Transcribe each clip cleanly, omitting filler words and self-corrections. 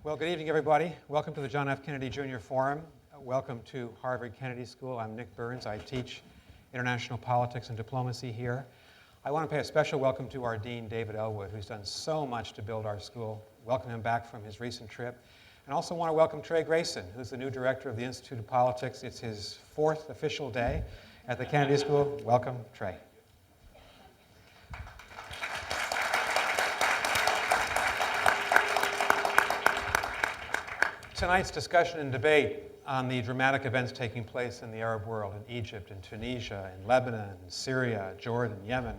Well, good evening, everybody. Welcome to the John F. Kennedy Jr. Forum. Welcome to Harvard Kennedy School. I'm Nick Burns. I teach international politics and diplomacy here. I want to pay a special welcome to our dean, David Elwood, who's done so much to build our school. Welcome him back from his recent trip. And also want to welcome Trey Grayson, who's the new director of the Institute of Politics. It's his 4th official day at the Kennedy School. Welcome, Trey. Tonight's discussion and debate on the dramatic events taking place in the Arab world, in Egypt, in Tunisia, in Lebanon, Syria, Jordan, Yemen,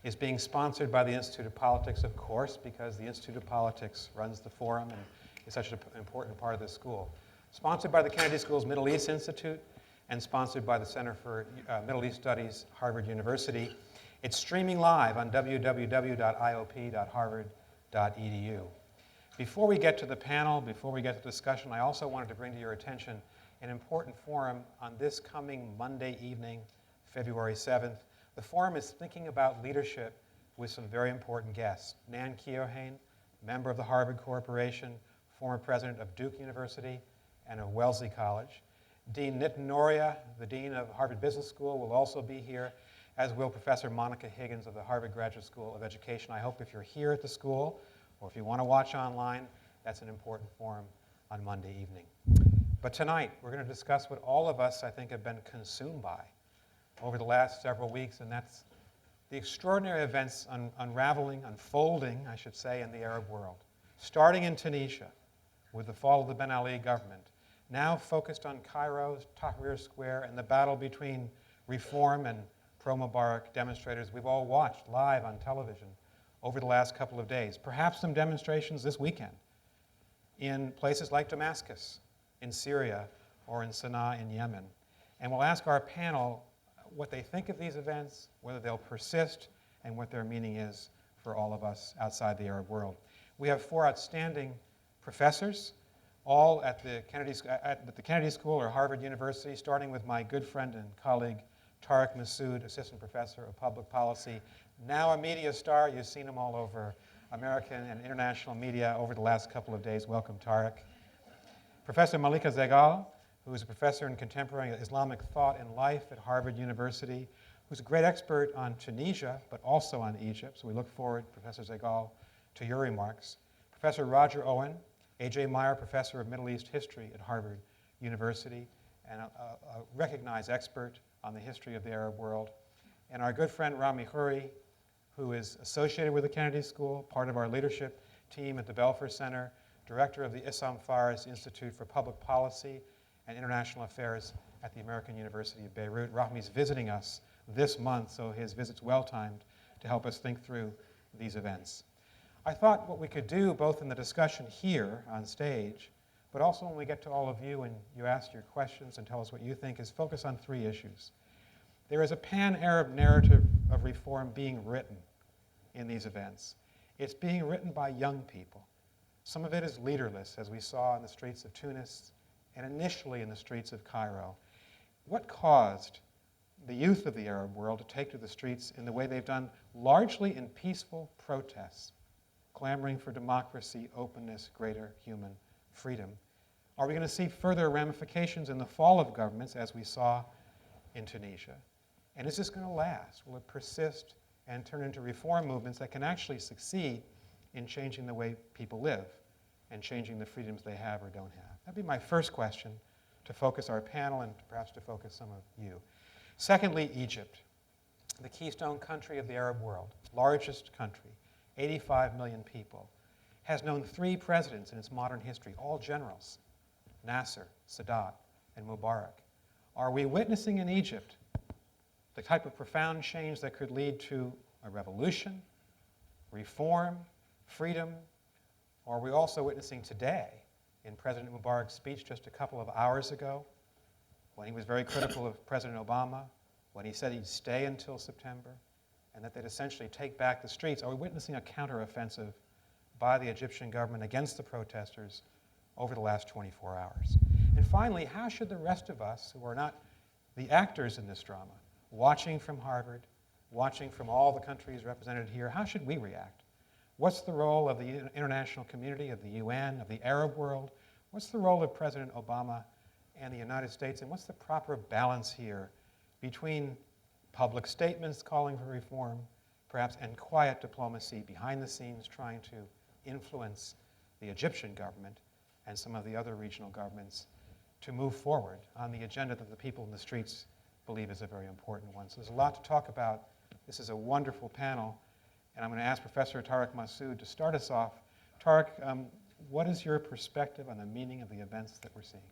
is being sponsored by the Institute of Politics, of course, because the Institute of Politics runs the forum and is such an important part of the school. Sponsored by the Kennedy School's Middle East Institute and sponsored by the Center for Middle East Studies, Harvard University. It's streaming live on www.iop.harvard.edu. Before we get to the panel, before we get to the discussion, I also wanted to bring to your attention an important forum on this coming Monday evening, February 7th. The forum is thinking about leadership with some very important guests. Nan Keohane, member of the Harvard Corporation, former president of Duke University and of Wellesley College. Dean Nitin Noria, the dean of Harvard Business School, will also be here, as will Professor Monica Higgins of the Harvard Graduate School of Education. I hope if you're here at the school, or if you want to watch online, that's an important forum on Monday evening. But tonight, we're going to discuss what all of us, I think, have been consumed by over the last several weeks, and that's the extraordinary events unraveling, unfolding, I should say, in the Arab world. Starting in Tunisia, with the fall of the Ben Ali government, now focused on Cairo's Tahrir Square and the battle between reform and pro-Mubarak demonstrators we've all watched live on television over the last couple of days. Perhaps some demonstrations this weekend in places like Damascus, in Syria, or in Sana'a in Yemen. And we'll ask our panel what they think of these events, whether they'll persist, and what their meaning is for all of us outside the Arab world. We have 4 outstanding professors, all at the Kennedy School or Harvard University, starting with my good friend and colleague, Tarek Masoud, assistant professor of public policy, now a media star. You've seen him all over American and international media over the last couple of days. Welcome, Tarek. Professor Malika Zeghal, who is a professor in contemporary Islamic thought and life at Harvard University, who's a great expert on Tunisia, but also on Egypt. So we look forward, Professor Zeghal, to your remarks. Professor Roger Owen, A.J. Meyer Professor of Middle East History at Harvard University, and a recognized expert on the history of the Arab world. And our good friend Rami Khouri, who is associated with the Kennedy School, part of our leadership team at the Belfer Center, director of the Issam Fares Institute for Public Policy and International Affairs at the American University of Beirut. Rami's visiting us this month, so his visit's well-timed to help us think through these events. I thought what we could do, both in the discussion here on stage, but also when we get to all of you and you ask your questions and tell us what you think, is focus on 3 issues. There is a pan-Arab narrative of reform being written in these events. It's being written by young people. Some of it is leaderless, as we saw in the streets of Tunis and initially in the streets of Cairo. What caused the youth of the Arab world to take to the streets in the way they've done, largely in peaceful protests, clamoring for democracy, openness, greater human freedom? Are we going to see further ramifications in the fall of governments, as we saw in Tunisia? And is this going to last? Will it persist and turn into reform movements that can actually succeed in changing the way people live and changing the freedoms they have or don't have? That'd be my first question to focus our panel and perhaps to focus some of you. Secondly, Egypt, the keystone country of the Arab world, largest country, 85 million people, has known 3 presidents in its modern history, all generals, Nasser, Sadat, and Mubarak. Are we witnessing in Egypt the type of profound change that could lead to a revolution, reform, freedom? Or are we also witnessing today, in President Mubarak's speech just a couple of hours ago, when he was very critical of President Obama, when he said he'd stay until September, and that they'd essentially take back the streets? Are we witnessing a counteroffensive by the Egyptian government against the protesters over the last 24 hours? And finally, how should the rest of us, who are not the actors in this drama, watching from Harvard, watching from all the countries represented here, how should we react What's the role of the international community, of the UN, of the Arab world? What's the role of President Obama and the United States? And what's the proper balance here between public statements calling for reform, perhaps, and quiet diplomacy behind the scenes trying to influence the Egyptian government and some of the other regional governments to move forward on the agenda that the people in the streets believe is a very important one. So there's a lot to talk about. This is a wonderful panel, and I'm going to ask Professor Tarek Masoud to start us off. Tarek, what is your perspective on the meaning of the events that we're seeing?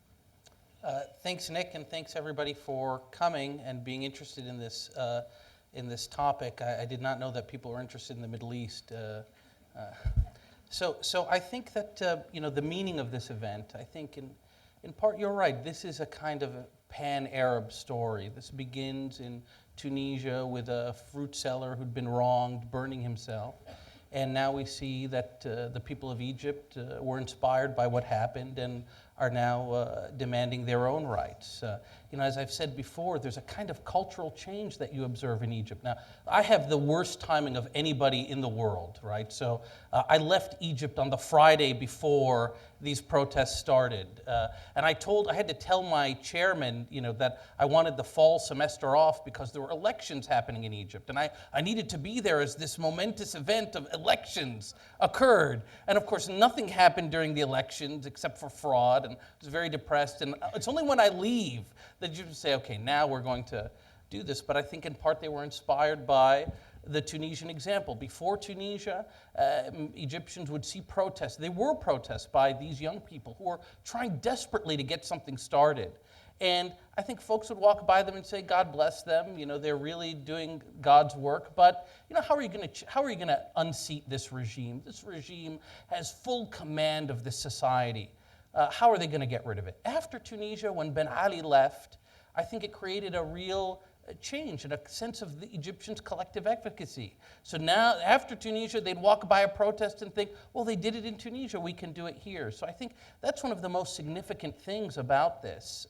Thanks, Nick, and thanks everybody for coming and being interested in this topic. I did not know that people were interested in the Middle East. So I think that the meaning of this event, I think in part you're right. This is a kind of a pan-Arab story. This begins in Tunisia with a fruit seller who'd been wronged, burning himself. And now we see that the people of Egypt were inspired by what happened and are now demanding their own rights. As I've said before, there's a kind of cultural change that you observe in Egypt. Now, I have the worst timing of anybody in the world, right? So I left Egypt on the Friday before these protests started. And I had to tell my chairman, that I wanted the fall semester off because there were elections happening in Egypt. And I needed to be there as this momentous event of elections occurred. And of course, nothing happened during the elections except for fraud. And I was very depressed. And it's only when I leave that you say, okay, now we're going to do this. But I think in part they were inspired by the Tunisian example. Before Tunisia, Egyptians would see protests. They were protests by these young people who were trying desperately to get something started. And I think folks would walk by them and say, God bless them, they're really doing God's work. But how are you going to unseat this regime? This regime has full command of this society. How are they going to get rid of it? After Tunisia, when Ben Ali left, I think it created a real change and a sense of the Egyptians' collective advocacy. So now, after Tunisia, they'd walk by a protest and think, well, they did it in Tunisia, we can do it here. So I think that's one of the most significant things about this,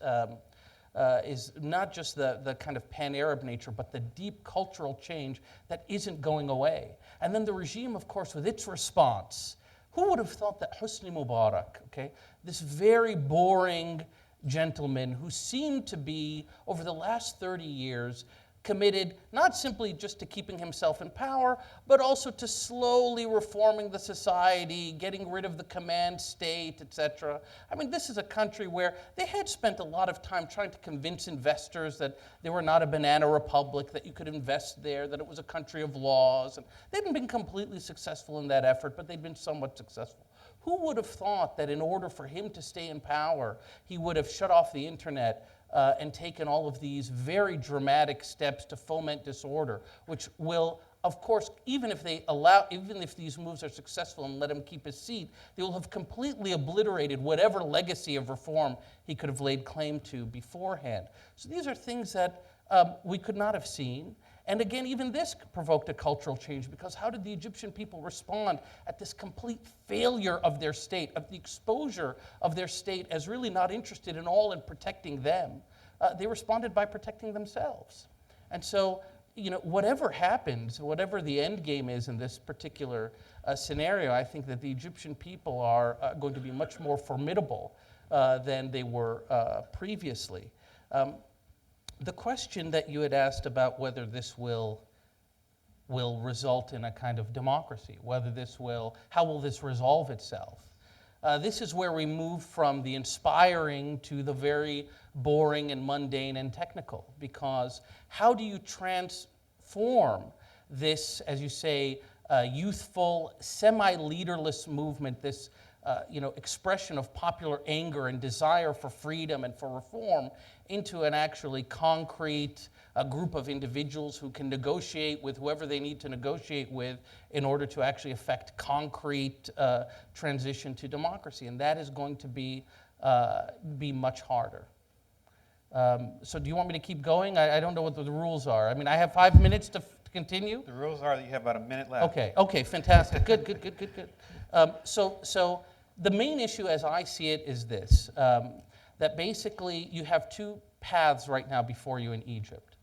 is not just the kind of pan-Arab nature, but the deep cultural change that isn't going away. And then the regime, of course, with its response. Who would have thought that Hosni Mubarak, this very boring gentleman who seemed to be, over the last 30 years, committed not simply just to keeping himself in power, but also to slowly reforming the society, getting rid of the command state, etc. I mean, this is a country where they had spent a lot of time trying to convince investors that they were not a banana republic, that you could invest there, that it was a country of laws. And they hadn't been completely successful in that effort, but they'd been somewhat successful. Who would have thought that in order for him to stay in power, he would have shut off the internet and taken all of these very dramatic steps to foment disorder, which will, of course, even if these moves are successful and let him keep his seat, they will have completely obliterated whatever legacy of reform he could have laid claim to beforehand. So these are things that we could not have seen. And again, even this provoked a cultural change, because how did the Egyptian people respond at this complete failure of their state, of the exposure of their state as really not interested at all in protecting them? They responded by protecting themselves. And so, whatever happens, whatever the end game is in this particular scenario, I think that the Egyptian people are going to be much more formidable than they were previously. The question that you had asked about whether this will result in a kind of democracy, how will this resolve itself? This is where we move from the inspiring to the very boring and mundane and technical, because how do you transform this, as you say, youthful, semi-leaderless movement, this expression of popular anger and desire for freedom and for reform, into an actually concrete group of individuals who can negotiate with whoever they need to negotiate with in order to actually affect concrete transition to democracy. And that is going to be much harder. So do you want me to keep going? I don't know what the rules are. I mean, I have 5 minutes to continue. The rules are that you have about a minute left. Okay, fantastic. Good. So the main issue as I see it is this, that basically you have two paths right now before you in Egypt.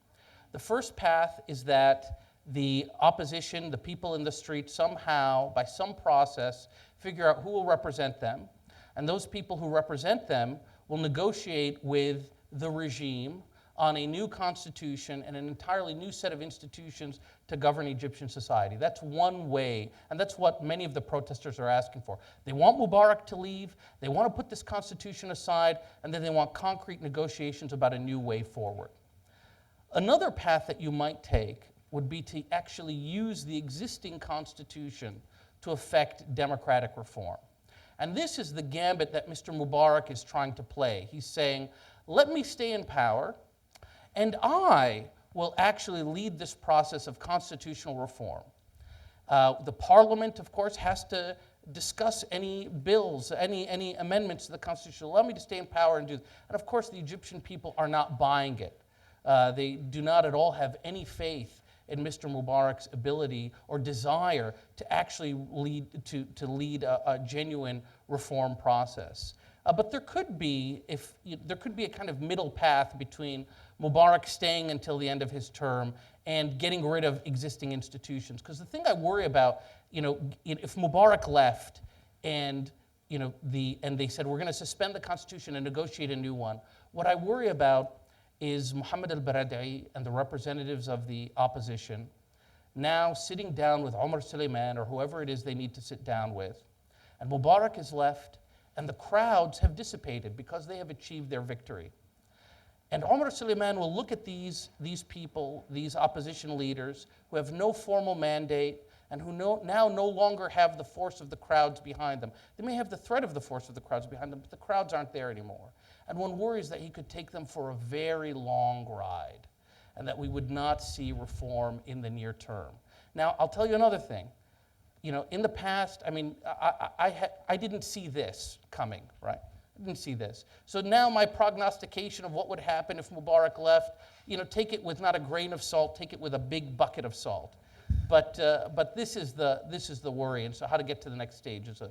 The first path is that the opposition, the people in the street, somehow, by some process, figure out who will represent them. And those people who represent them will negotiate with the regime on a new constitution and an entirely new set of institutions to govern Egyptian society. That's one way, and that's what many of the protesters are asking for. They want Mubarak to leave, they want to put this constitution aside, and then they want concrete negotiations about a new way forward. Another path that you might take would be to actually use the existing constitution to effect democratic reform. And this is the gambit that Mr. Mubarak is trying to play. He's saying, let me stay in power, and I will actually lead this process of constitutional reform. The parliament, of course, has to discuss any bills, any amendments to the constitution. Allow me to stay in power and do that. And of course, the Egyptian people are not buying it. They do not at all have any faith in Mr. Mubarak's ability or desire to actually lead a genuine reform process. But there could be a kind of middle path between Mubarak staying until the end of his term and getting rid of existing institutions. Because the thing I worry about, if Mubarak left and they said we're going to suspend the constitution and negotiate a new one, what I worry about is Mohammed al-Baradei and the representatives of the opposition now sitting down with Omar Suleiman or whoever it is they need to sit down with. And Mubarak is left, and the crowds have dissipated because they have achieved their victory. And Omar Suleiman will look at these people, these opposition leaders, who have no formal mandate and who now no longer have the force of the crowds behind them. They may have the threat of the force of the crowds behind them, but the crowds aren't there anymore. And one worries that he could take them for a very long ride and that we would not see reform in the near term. Now, I'll tell you another thing. In the past, I didn't see this coming, right? I didn't see this. So now my prognostication of what would happen if Mubarak left, take it with not a grain of salt, take it with a big bucket of salt. But this is the worry, and so how to get to the next stage is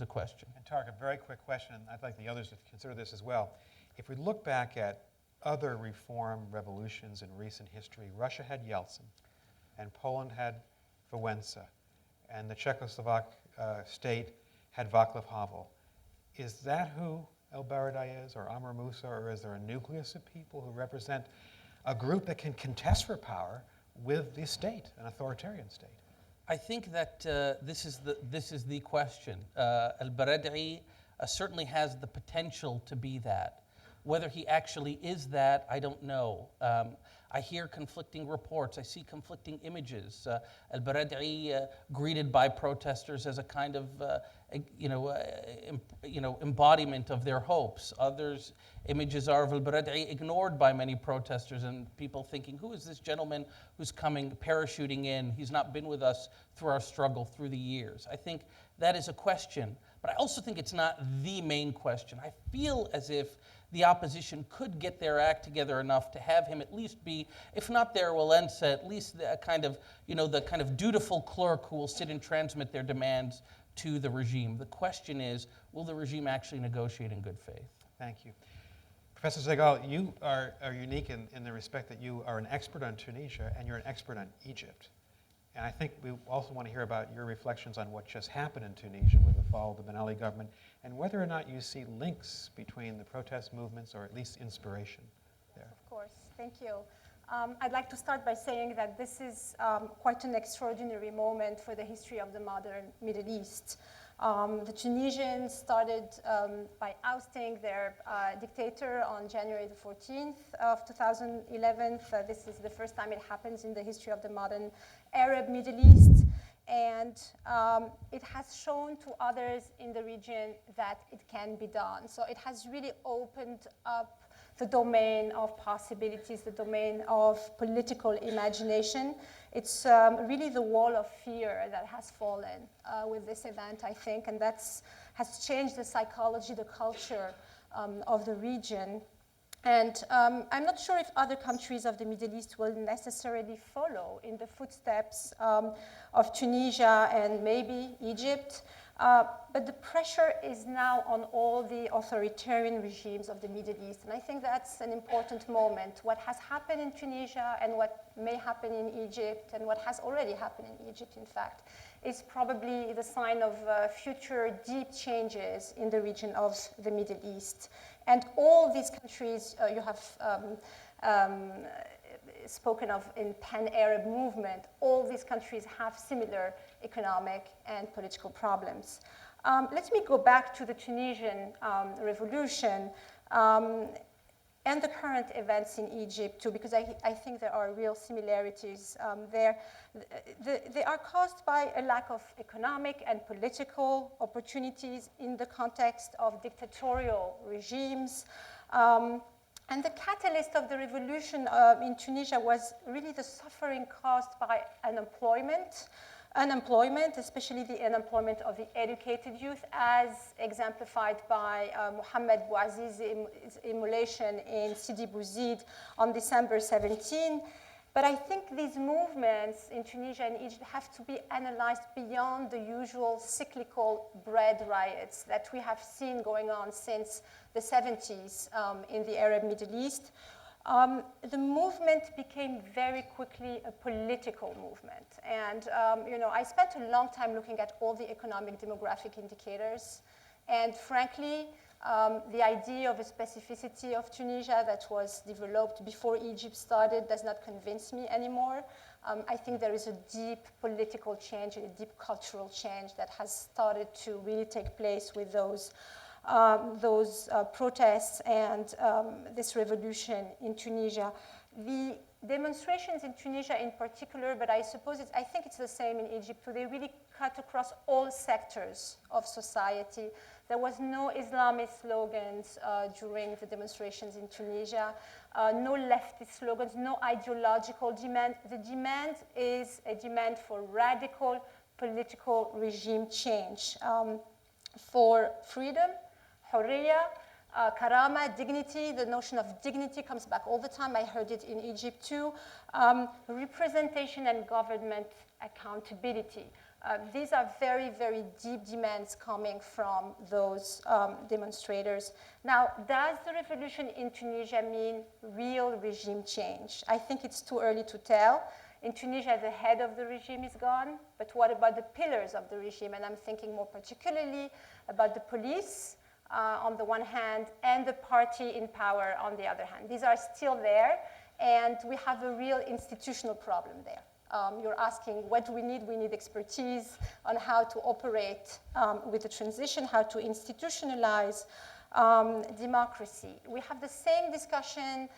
a question. And Tarek, a very quick question, and I'd like the others to consider this as well. If we look back at other reform revolutions in recent history, Russia had Yeltsin, and Poland had Wałęsa, and the Czechoslovak state had Václav Havel. Is that who el-Baradei is, or Amr Musa, or is there a nucleus of people who represent a group that can contest for power with the state, an authoritarian state? I think that this is the question. El-Baradei certainly has the potential to be that. Whether he actually is that, I don't know. I hear conflicting reports. I see conflicting images. El-Baradei greeted by protesters as a kind of embodiment of their hopes. Others, images are of el-Baradei ignored by many protesters and people thinking, who is this gentleman who's coming, parachuting in? He's not been with us through our struggle through the years. I think that is a question, but I also think it's not the main question. I feel as if the opposition could get their act together enough to have him at least be, if not their Wałęsa, at least the kind of dutiful clerk who will sit and transmit their demands to the regime. The question is, will the regime actually negotiate in good faith? Thank you. Professor Zeghal, you are unique in the respect that you are an expert on Tunisia and you're an expert on Egypt. And I think we also want to hear about your reflections on what just happened in Tunisia with the fall of the Ben Ali government and whether or not you see links between the protest movements or at least inspiration there. Of course, thank you. I'd like to start by saying that this is quite an extraordinary moment for the history of the modern Middle East. The Tunisians started by ousting their dictator on January the 14th of 2011. This is the first time it happens in the history of the modern Arab Middle East. And it has shown to others in the region that it can be done. So it has really opened up the domain of possibilities, the domain of political imagination. It's really the wall of fear that has fallen with this event, I think, and that has changed the psychology, the culture of the region. And I'm not sure if other countries of the Middle East will necessarily follow in the footsteps of Tunisia and maybe Egypt. But the pressure is now on all the authoritarian regimes of the Middle East. And I think that's an important moment. What has happened in Tunisia and what may happen in Egypt and what has already happened in Egypt, in fact, is probably the sign of future deep changes in the region of the Middle East. And all these countries you have spoken of in pan-Arab movement, all these countries have similar economic and political problems. Let me go back to the Tunisian revolution and the current events in Egypt too, because I think there are real similarities there. They are caused by a lack of economic and political opportunities in the context of dictatorial regimes. And the catalyst of the revolution in Tunisia was really the suffering caused by unemployment, especially the unemployment of the educated youth, as exemplified by Mohamed Bouaziz's immolation in Sidi Bouzid on December 17. But I think these movements in Tunisia and Egypt have to be analyzed beyond the usual cyclical bread riots that we have seen going on since the 70s in the Arab Middle East. The movement became very quickly a political movement. And I spent a long time looking at all the economic demographic indicators. And frankly, the idea of a specificity of Tunisia that was developed before Egypt started does not convince me anymore. I think there is a deep political change and a deep cultural change that has started to really take place with those protests and this revolution in Tunisia. The demonstrations in Tunisia in particular, but I think it's the same in Egypt too, they really cut across all sectors of society. There was no Islamist slogans during the demonstrations in Tunisia, no leftist slogans, no ideological demand. The demand is a demand for radical political regime change, for freedom, Khouri, karama, dignity. The notion of dignity comes back all the time. I heard it in Egypt too. Representation and government accountability. These are very, very deep demands coming from those demonstrators. Now, does the revolution in Tunisia mean real regime change? I think it's too early to tell. In Tunisia, the head of the regime is gone, but what about the pillars of the regime? And I'm thinking more particularly about the police on the one hand and the party in power on the other hand. These are still there, and we have a real institutional problem there. You're asking, what do we need? We need expertise on how to operate with the transition, how to institutionalize democracy. We have the same discussion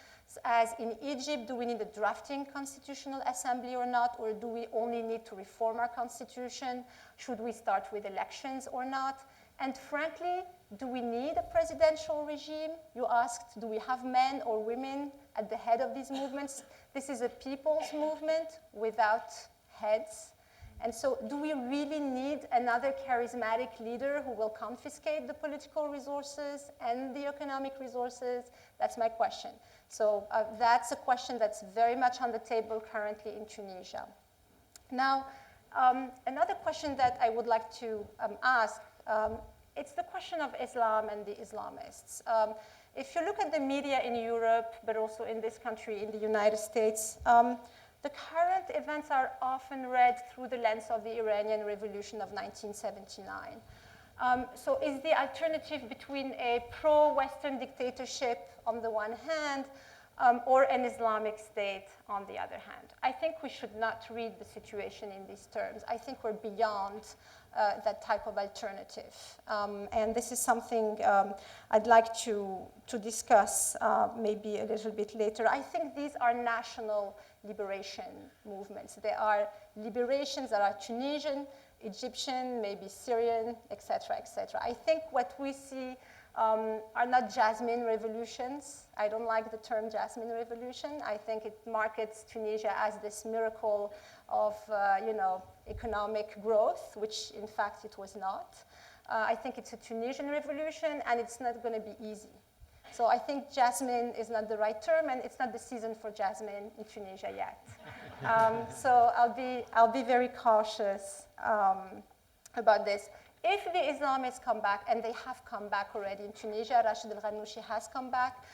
as in Egypt. Do we need a drafting constitutional assembly or not? Or do we only need to reform our constitution? Should we start with elections or not? And frankly, do we need a presidential regime? You asked, do we have men or women at the head of these movements? This is a people's movement without heads. And so do we really need another charismatic leader who will confiscate the political resources and the economic resources? That's my question. So that's a question that's very much on the table currently in Tunisia. Now, another question that I would like to ask, it's the question of Islam and the Islamists. If you look at the media in Europe, but also in this country, in the United States, the current events are often read through the lens of the Iranian Revolution of 1979. So is the alternative between a pro-Western dictatorship on the one hand or an Islamic state on the other hand? I think we should not read the situation in these terms. I think we're beyond that type of alternative. And this is something I'd like to discuss maybe a little bit later. I think these are national liberation movements. They are liberations that are Tunisian, Egyptian, maybe Syrian, et cetera, et cetera. I think what we see are not jasmine revolutions. I don't like the term jasmine revolution. I think it markets Tunisia as this miracle of economic growth, which in fact it was not. I think it's a Tunisian revolution, and it's not going to be easy. So I think jasmine is not the right term, and it's not the season for jasmine in Tunisia yet. So I'll be very cautious about this. If the Islamists come back, and they have come back already in Tunisia, Rashid al-Ghannouchi has come back,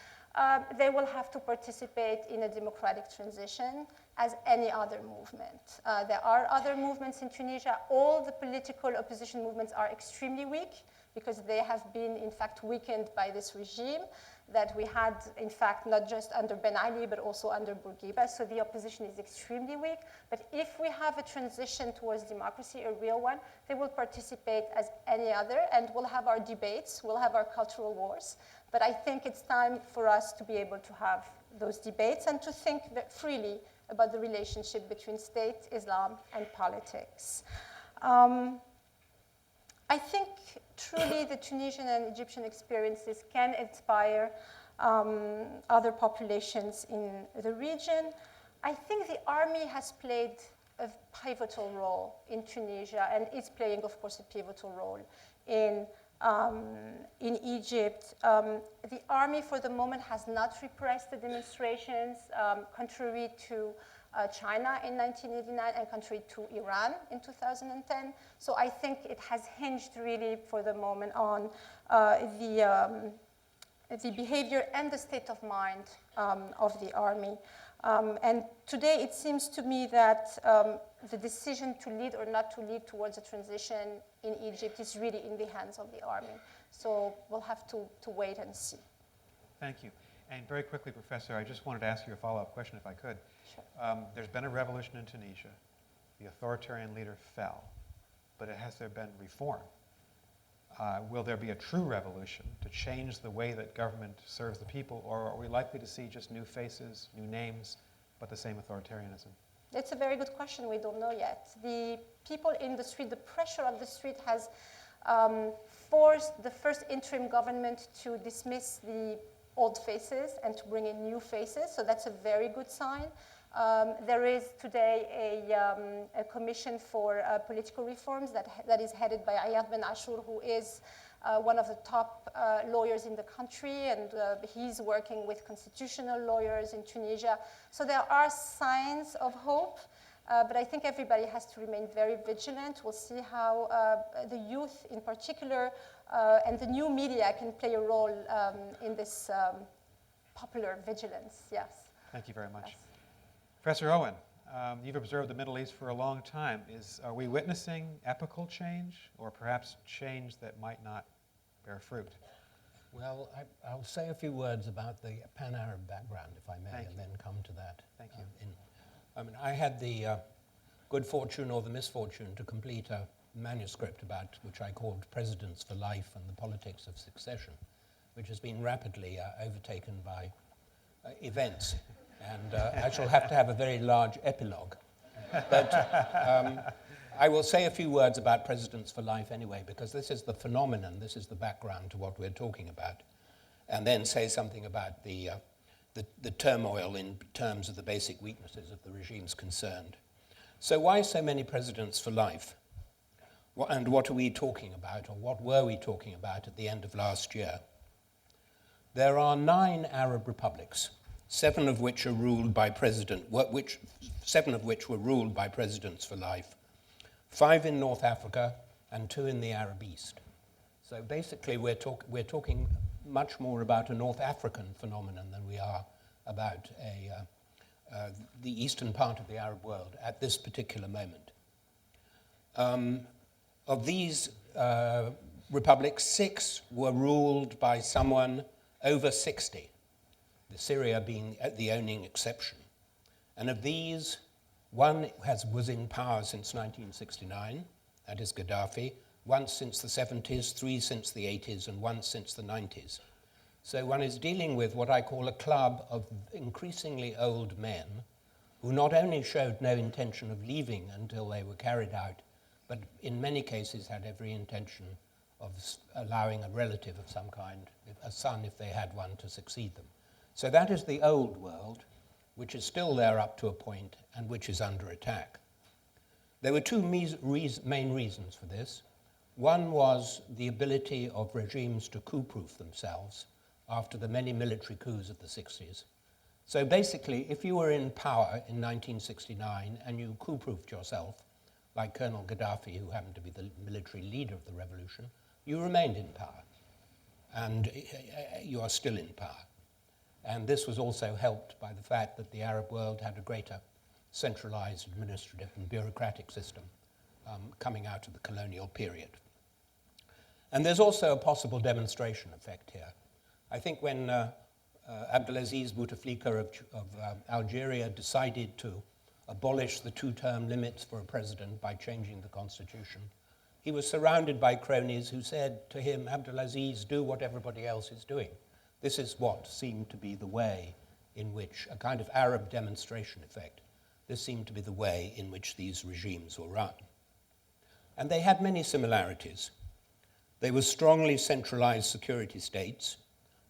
they will have to participate in a democratic transition as any other movement. There are other movements in Tunisia. All the political opposition movements are extremely weak because they have been, in fact, weakened by this regime that we had, in fact, not just under Ben Ali, but also under Bourguiba. So the opposition is extremely weak. But if we have a transition towards democracy, a real one, they will participate as any other, and we'll have our debates, we'll have our cultural wars. But I think it's time for us to be able to have those debates and to think freely about the relationship between state, Islam, and politics. I think truly the Tunisian and Egyptian experiences can inspire other populations in the region. I think the army has played a pivotal role in Tunisia and is playing, of course, a pivotal role in Egypt. The army, for the moment, has not repressed the demonstrations, contrary to China in 1989 and contrary to Iran in 2010. So I think it has hinged really, for the moment, on the behavior and the state of mind of the army. And today it seems to me that the decision to lead or not to lead towards a transition in Egypt is really in the hands of the army. So we'll have to wait and see. Thank you. And very quickly, Professor, I just wanted to ask you a follow-up question, if I could. Sure. There's been a revolution in Tunisia. The authoritarian leader fell, but has there been reform? Will there be a true revolution to change the way that government serves the people, or are we likely to see just new faces, new names, but the same authoritarianism? It's a very good question. We don't know yet. The people in the street, the pressure of the street has forced the first interim government to dismiss the old faces and to bring in new faces, so that's a very good sign. There is today a commission for political reforms that is headed by Ayad Ben Ashur, who is one of the top lawyers in the country, and he's working with constitutional lawyers in Tunisia. So there are signs of hope, but I think everybody has to remain very vigilant. We'll see how the youth in particular and the new media can play a role in this popular vigilance, yes. Thank you very much. Yes. Professor Owen, you've observed the Middle East for a long time. Are we witnessing epochal change, or perhaps change that might not bear fruit? Well, I'll say a few words about the pan-Arab background, if I may, Thank and you. then come to that. Thank you. I had the good fortune or the misfortune to complete a manuscript which I called Presidents for Life and the Politics of Succession, which has been rapidly overtaken by events. And I shall have to have a very large epilogue. But I will say a few words about Presidents for Life anyway, because this is the phenomenon, this is the background to what we're talking about, and then say something about the turmoil in terms of the basic weaknesses of the regimes concerned. So why so many Presidents for Life? And what are we talking about, or what were we talking about at the end of last year? There are 9 Arab republics, 7 of which are ruled by seven of which were ruled by Presidents for Life, 5 in North Africa and 2 in the Arab East. So basically we're talking much more about a North African phenomenon than we are about the eastern part of the Arab world at this particular moment. Of these republics, 6 were ruled by someone over 60. Syria being the only exception. And of these, one was in power since 1969, that is Gaddafi, once since the 70s, 3 since the 80s, and 1 since the 90s. So one is dealing with what I call a club of increasingly old men who not only showed no intention of leaving until they were carried out, but in many cases had every intention of allowing a relative of some kind, a son if they had one, to succeed them. So that is the old world, which is still there up to a point and which is under attack. There were 2 main reasons for this. One was the ability of regimes to coup-proof themselves after the many military coups of the 60s. So basically, if you were in power in 1969 and you coup-proofed yourself, by Colonel Gaddafi, who happened to be the military leader of the revolution, you remained in power. And you are still in power. And this was also helped by the fact that the Arab world had a greater centralized administrative and bureaucratic system coming out of the colonial period. And there's also a possible demonstration effect here. I think when Abdelaziz Bouteflika of Algeria decided to abolish the two-term limits for a president by changing the constitution, he was surrounded by cronies who said to him, Abdelaziz, do what everybody else is doing. This is what seemed to be the way in which, a kind of Arab demonstration effect, this seemed to be the way in which these regimes were run. And they had many similarities. They were strongly centralized security states,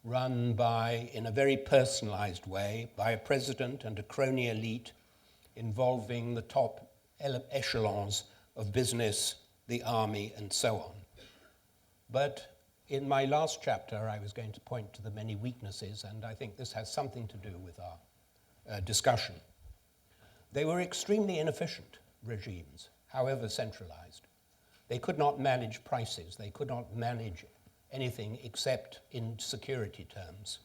run by, in a very personalized way, by a president and a crony elite involving the top echelons of business, the army, and so on. But in my last chapter, I was going to point to the many weaknesses, and I think this has something to do with our discussion. They were extremely inefficient regimes, however centralized. They could not manage prices. They could not manage anything except in security terms.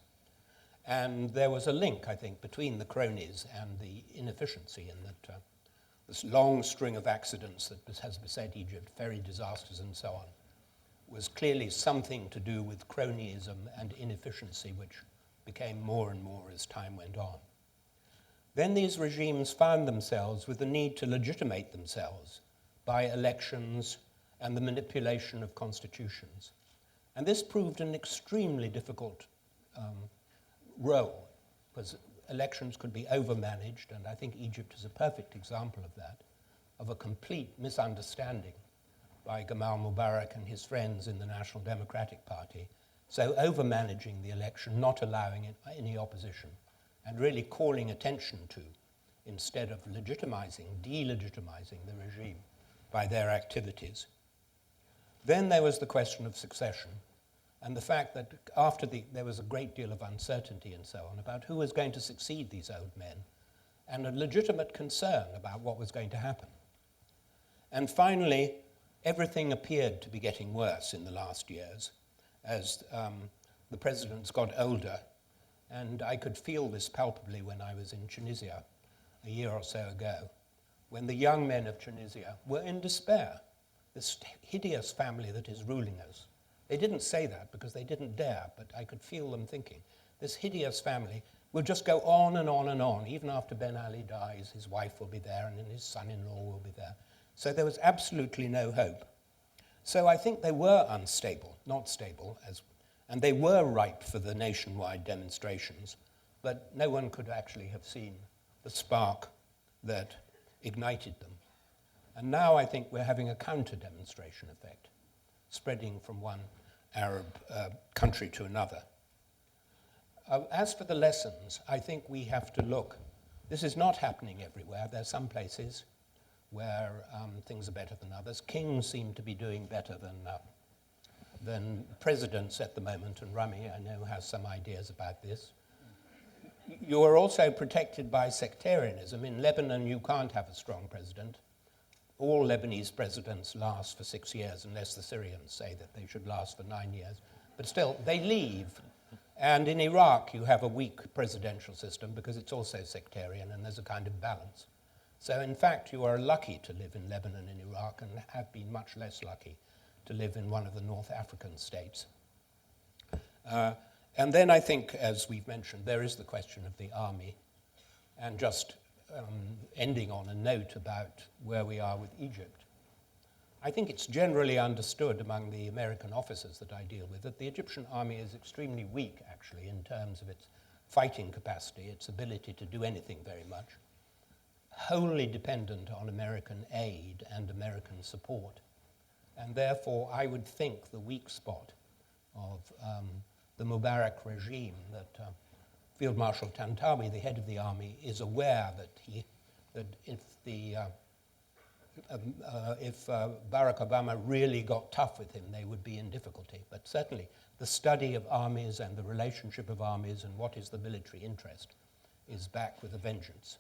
And there was a link, I think, between the cronies and the inefficiency in that this long string of accidents that has beset Egypt, ferry disasters and so on, was clearly something to do with cronyism and inefficiency, which became more and more as time went on. Then these regimes found themselves with the need to legitimate themselves by elections and the manipulation of constitutions. And this proved an extremely difficult role, because elections could be overmanaged, and I think Egypt is a perfect example of that, of a complete misunderstanding by Gamal Mubarak and his friends in the National Democratic Party, so overmanaging the election, not allowing any opposition, and really calling attention to, instead of delegitimizing the regime by their activities. Then there was the question of succession, and the fact that after there was a great deal of uncertainty and so on about who was going to succeed these old men, and a legitimate concern about what was going to happen. And finally, everything appeared to be getting worse in the last years as the presidents got older, and I could feel this palpably when I was in Tunisia a year or so ago, when the young men of Tunisia were in despair. This hideous family that is ruling us. They didn't say that because they didn't dare, but I could feel them thinking, this hideous family will just go on and on and on. Even after Ben Ali dies, his wife will be there and then his son-in-law will be there. So there was absolutely no hope. So I think they were unstable, not stable, and they were ripe for the nationwide demonstrations, but no one could actually have seen the spark that ignited them. And now I think we're having a counter-demonstration effect, spreading from one Arab country to another. As for the lessons, I think we have to look. This is not happening everywhere. There are some places where things are better than others. Kings seem to be doing better than presidents at the moment, and Rami, I know, has some ideas about this. You are also protected by sectarianism. In Lebanon, you can't have a strong president. All Lebanese presidents last for 6 years, unless the Syrians say that they should last for 9 years. But still, they leave. And in Iraq, you have a weak presidential system because it's also sectarian and there's a kind of balance. So in fact, you are lucky to live in Lebanon and Iraq and have been much less lucky to live in one of the North African states. And then I think, as we've mentioned, there is the question of the army. And just ending on a note about where we are with Egypt. I think it's generally understood among the American officers that I deal with that the Egyptian army is extremely weak, actually, in terms of its fighting capacity, its ability to do anything very much, wholly dependent on American aid and American support. And therefore, I would think the weak spot of the Mubarak regime that Field Marshal Tantawi, the head of the army, is aware that if Barack Obama really got tough with him, they would be in difficulty. But certainly the study of armies and the relationship of armies and what is the military interest is back with a vengeance.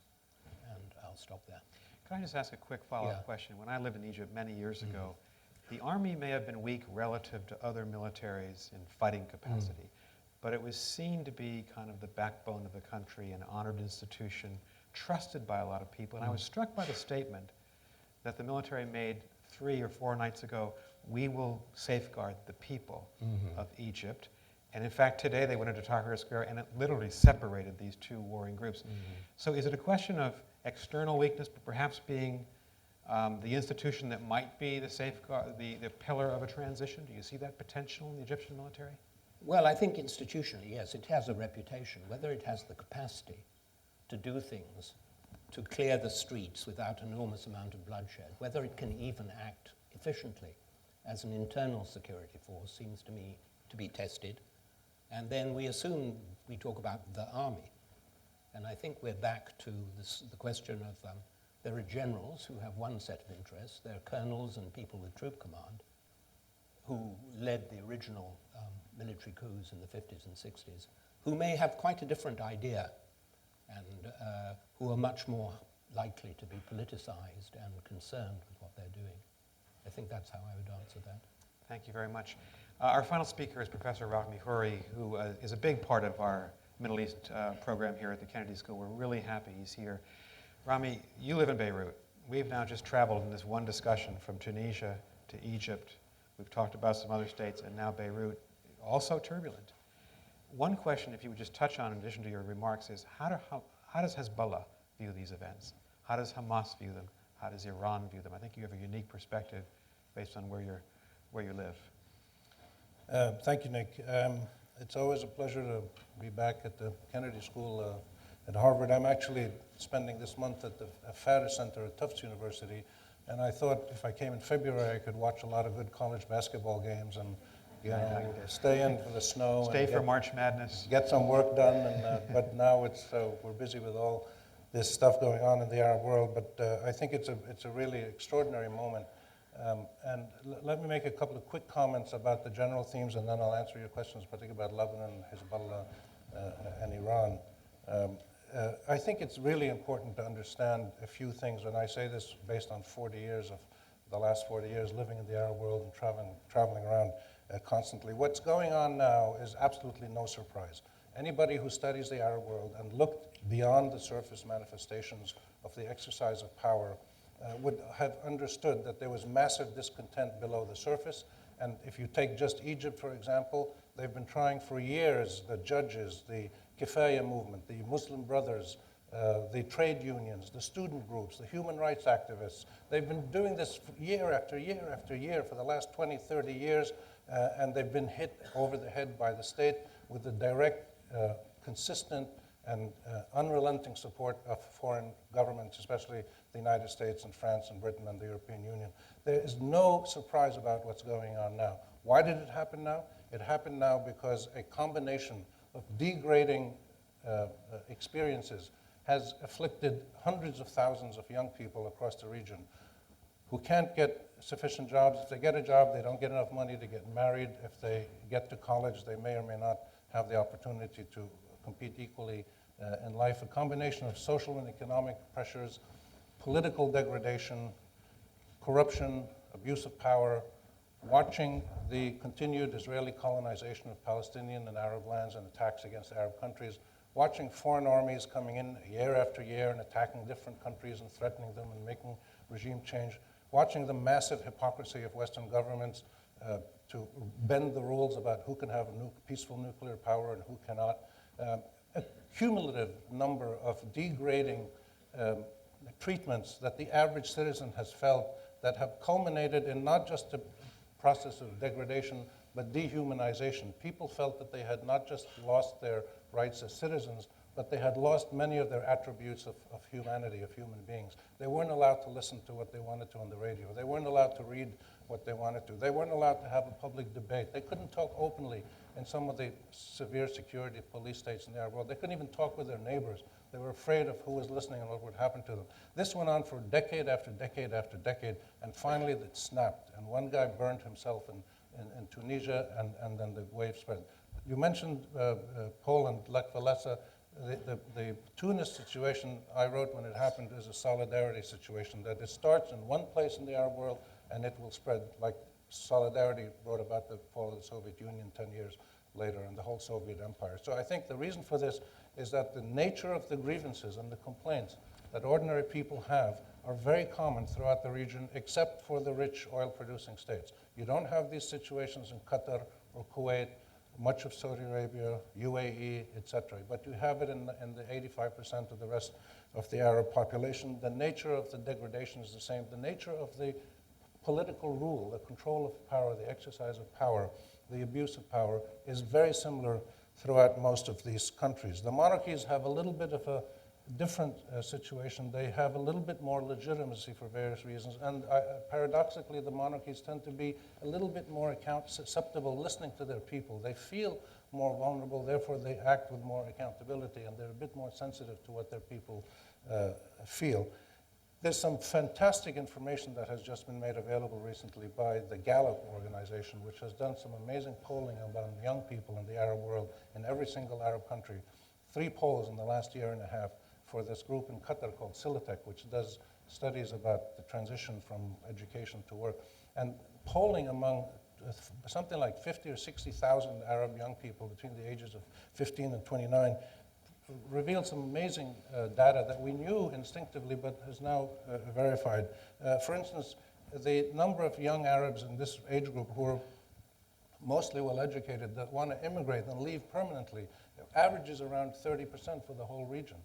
And I'll stop there. Can Could I just ask a quick follow-up Yeah. question? When I lived in Egypt many years ago, the army may have been weak relative to other militaries in fighting capacity, but it was seen to be kind of the backbone of the country, an honored institution, trusted by a lot of people. And I was struck by the statement that the military made 3 or 4 nights ago: we will safeguard the people of Egypt. And in fact, today they went into Tahrir Square and it literally separated these two warring groups. So is it a question of external weakness, but perhaps being the institution that might be the safeguard, the pillar of a transition? Do you see that potential in the Egyptian military? Well, I think institutionally, yes, it has a reputation. Whether it has the capacity to do things, to clear the streets without an enormous amount of bloodshed, whether it can even act efficiently as an internal security force seems to me to be tested. And then we assume we talk about the army. And I think we're back to the question of there are generals who have one set of interests. There are colonels and people with troop command who led the original military coups in the 50s and 60s, who may have quite a different idea and who are much more likely to be politicized and concerned with what they're doing. I think that's how I would answer that. Thank you very much. Our final speaker is Professor Rami Khouri, who is a big part of our Middle East program here at the Kennedy School. We're really happy he's here. Rami, you live in Beirut. We've now just traveled in this one discussion from Tunisia to Egypt. We've talked about some other states, and now Beirut, also turbulent. One question, if you would just touch on in addition to your remarks, is how does Hezbollah view these events? How does Hamas view them? How does Iran view them? I think you have a unique perspective based on where you live. Thank you, Nick. It's always a pleasure to be back at the Kennedy School at Harvard. I'm actually spending this month at the Farah Center at Tufts University, and I thought if I came in February, I could watch a lot of good college basketball games and stay in for the snow. Stay for March Madness. Get some work done, but now we're busy with all this stuff going on in the Arab world. But I think it's a really extraordinary moment. And let me make a couple of quick comments about the general themes, and then I'll answer your questions, particularly about Lebanon, Hezbollah, and Iran. I think it's really important to understand a few things, and I say this based on the last 40 years living in the Arab world and traveling around constantly. What's going on now is absolutely no surprise. Anybody who studies the Arab world and looked beyond the surface manifestations of the exercise of power would have understood that there was massive discontent below the surface. And if you take just Egypt, for example, they've been trying for years, the judges, the Kifaya movement, the Muslim Brothers, the trade unions, the student groups, the human rights activists. They've been doing this year after year after year for the last 20, 30 years, and they've been hit over the head by the state with the direct, consistent, and unrelenting support of foreign governments, especially the United States and France and Britain and the European Union. There is no surprise about what's going on now. Why did it happen now? It happened now because a combination of degrading experiences has afflicted hundreds of thousands of young people across the region who can't get sufficient jobs. If they get a job, they don't get enough money to get married. If they get to college, they may or may not have the opportunity to compete equally in life. A combination of social and economic pressures, political degradation, corruption, abuse of power, watching the continued Israeli colonization of Palestinian and Arab lands and attacks against Arab countries, watching foreign armies coming in year after year and attacking different countries and threatening them and making regime change, watching the massive hypocrisy of Western governments to bend the rules about who can have peaceful nuclear power and who cannot. A cumulative number of degrading treatments that the average citizen has felt that have culminated in not just a process of degradation, but dehumanization. People felt that they had not just lost their rights as citizens, but they had lost many of their attributes of humanity, of human beings. They weren't allowed to listen to what they wanted to on the radio. They weren't allowed to read what they wanted to. They weren't allowed to have a public debate. They couldn't talk openly in some of the severe security police states in the Arab world. They couldn't even talk with their neighbors. They were afraid of who was listening and what would happen to them. This went on for decade after decade after decade, and finally it snapped. And one guy burned himself in Tunisia, and then the wave spread. You mentioned Poland, Lech Walesa. The Tunis situation, I wrote when it happened, is a solidarity situation, that it starts in one place in the Arab world and it will spread, like Solidarity wrote about the fall of the Soviet Union 10 years later and the whole Soviet empire. So I think the reason for this is that the nature of the grievances and the complaints that ordinary people have are very common throughout the region, except for the rich oil-producing states. You don't have these situations in Qatar or Kuwait, much of Saudi Arabia, UAE, etc. But you have it in the 85% of the rest of the Arab population. The nature of the degradation is the same. The nature of the political rule, the control of power, the exercise of power, the abuse of power is very similar throughout most of these countries. The monarchies have a little bit of a different situation. They have a little bit more legitimacy for various reasons, and paradoxically, the monarchies tend to be a little bit more susceptible, listening to their people. They feel more vulnerable, therefore they act with more accountability, and they're a bit more sensitive to what their people feel. There's some fantastic information that has just been made available recently by the Gallup organization, which has done some amazing polling among young people in the Arab world in every single Arab country. 3 polls in the last year and a half for this group in Qatar called Silatec, which does studies about the transition from education to work. And polling among something like 50 or 60,000 Arab young people between the ages of 15 and 29 revealed some amazing data that we knew instinctively but is now verified. For instance, the number of young Arabs in this age group who are mostly well-educated that want to immigrate and leave permanently averages around 30% for the whole region.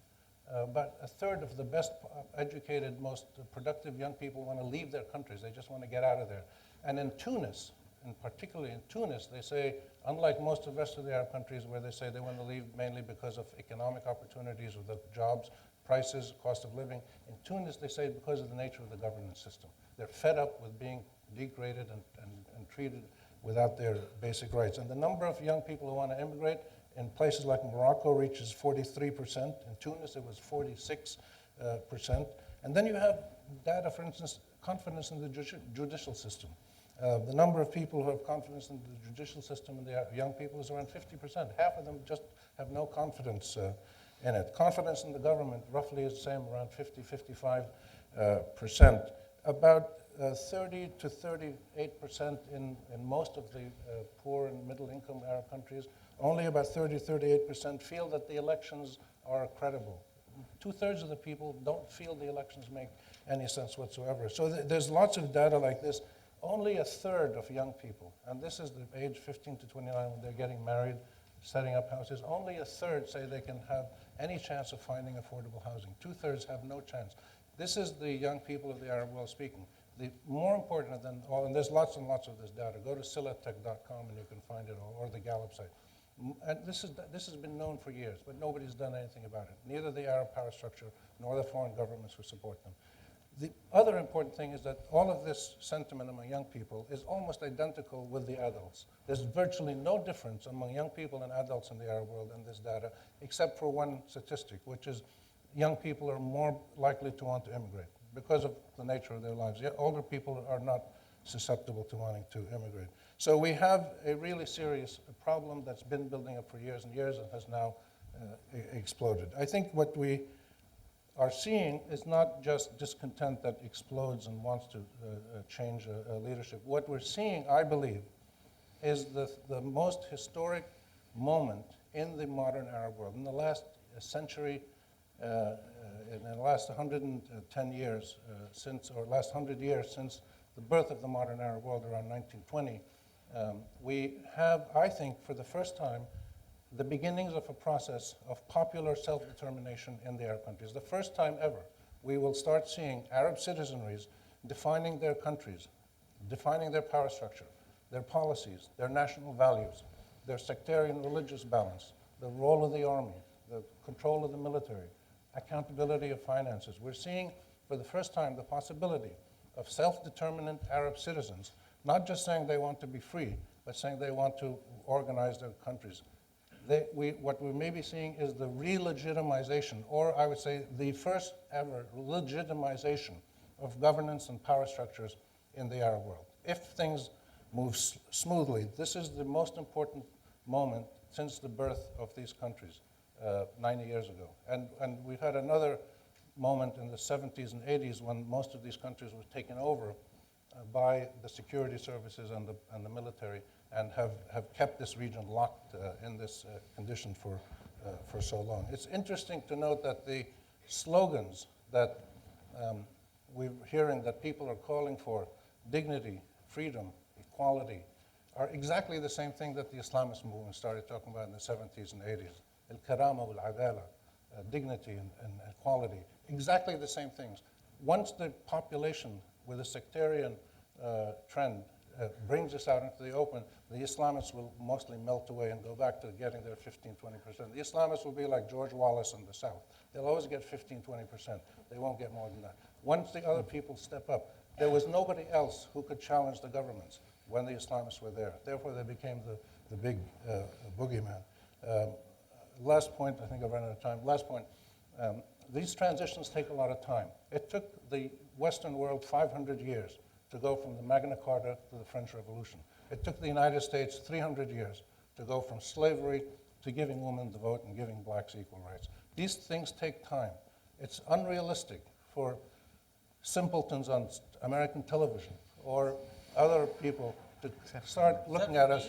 But a third of the best educated, most productive young people want to leave their countries. They just want to get out of there. And in Tunis, and particularly in Tunis, they say, unlike most of the rest of the Arab countries where they say they want to leave mainly because of economic opportunities or the jobs, prices, cost of living, in Tunis they say because of the nature of the governance system. They're fed up with being degraded and treated without their basic rights. And the number of young people who want to immigrate in places like Morocco reaches 43%. In Tunis, it was 46%. And then you have data, for instance, confidence in the judicial system. The number of people who have confidence in the judicial system and the young people is around 50%. Half of them just have no confidence in it. Confidence in the government roughly is the same, around 50, 55%. About 30 to 38% in most of the poor and middle-income Arab countries. Only about 30, 38% feel that the elections are credible. 2/3 of the people don't feel the elections make any sense whatsoever. So there's lots of data like this. Only 1/3 of young people, and this is the age 15 to 29 when they're getting married, setting up houses, only 1/3 say they can have any chance of finding affordable housing. 2/3 have no chance. This is the young people of the Arab world speaking. The more important than all, and there's lots and lots of this data. Go to citizens.The and you can find it all, or the Gallup site. And this has been known for years, but nobody's done anything about it. Neither the Arab power structure nor the foreign governments who support them. The other important thing is that all of this sentiment among young people is almost identical with the adults. There's virtually no difference among young people and adults in the Arab world in this data, except for one statistic, which is young people are more likely to want to immigrate because of the nature of their lives. Yet older people are not susceptible to wanting to immigrate. So we have a really serious problem that's been building up for years and years and has now exploded. I think what we are seeing is not just discontent that explodes and wants to change leadership. What we're seeing, I believe, is the most historic moment in the modern Arab world. In the last century, in the last 110 years or last 100 years since the birth of the modern Arab world around 1920, we have, I think, for the first time, the beginnings of a process of popular self-determination in the Arab countries. The first time ever, we will start seeing Arab citizenries defining their countries, defining their power structure, their policies, their national values, their sectarian religious balance, the role of the army, the control of the military, accountability of finances. We're seeing, for the first time, the possibility of self-determinant Arab citizens, not just saying they want to be free, but saying they want to organize their countries. What we may be seeing is the re-legitimization, or I would say the first ever legitimization of governance and power structures in the Arab world. If things move smoothly, this is the most important moment since the birth of these countries. 90 years ago. And we've had another moment in the 70s and 80s when most of these countries were taken over by the security services and the military, and have kept this region locked in this condition for so long. It's interesting to note that the slogans that we're hearing that people are calling for, dignity, freedom, equality, are exactly the same thing that the Islamist movement started talking about in the 70s and 80s. El-Karama wal-Adala, dignity and equality, exactly the same things. Once the population with a sectarian trend brings us out into the open, the Islamists will mostly melt away and go back to getting their 15, 20%. The Islamists will be like George Wallace in the South. They'll always get 15, 20%. They won't get more than that. Once the other people step up, there was nobody else who could challenge the governments when the Islamists were there. Therefore, they became the big boogeyman. Last point, I think I've run out of time. Last point, these transitions take a lot of time. It took the Western world 500 years to go from the Magna Carta to the French Revolution. It took the United States 300 years to go from slavery to giving women the vote and giving blacks equal rights. These things take time. It's unrealistic for simpletons on American television or other people to start looking at us.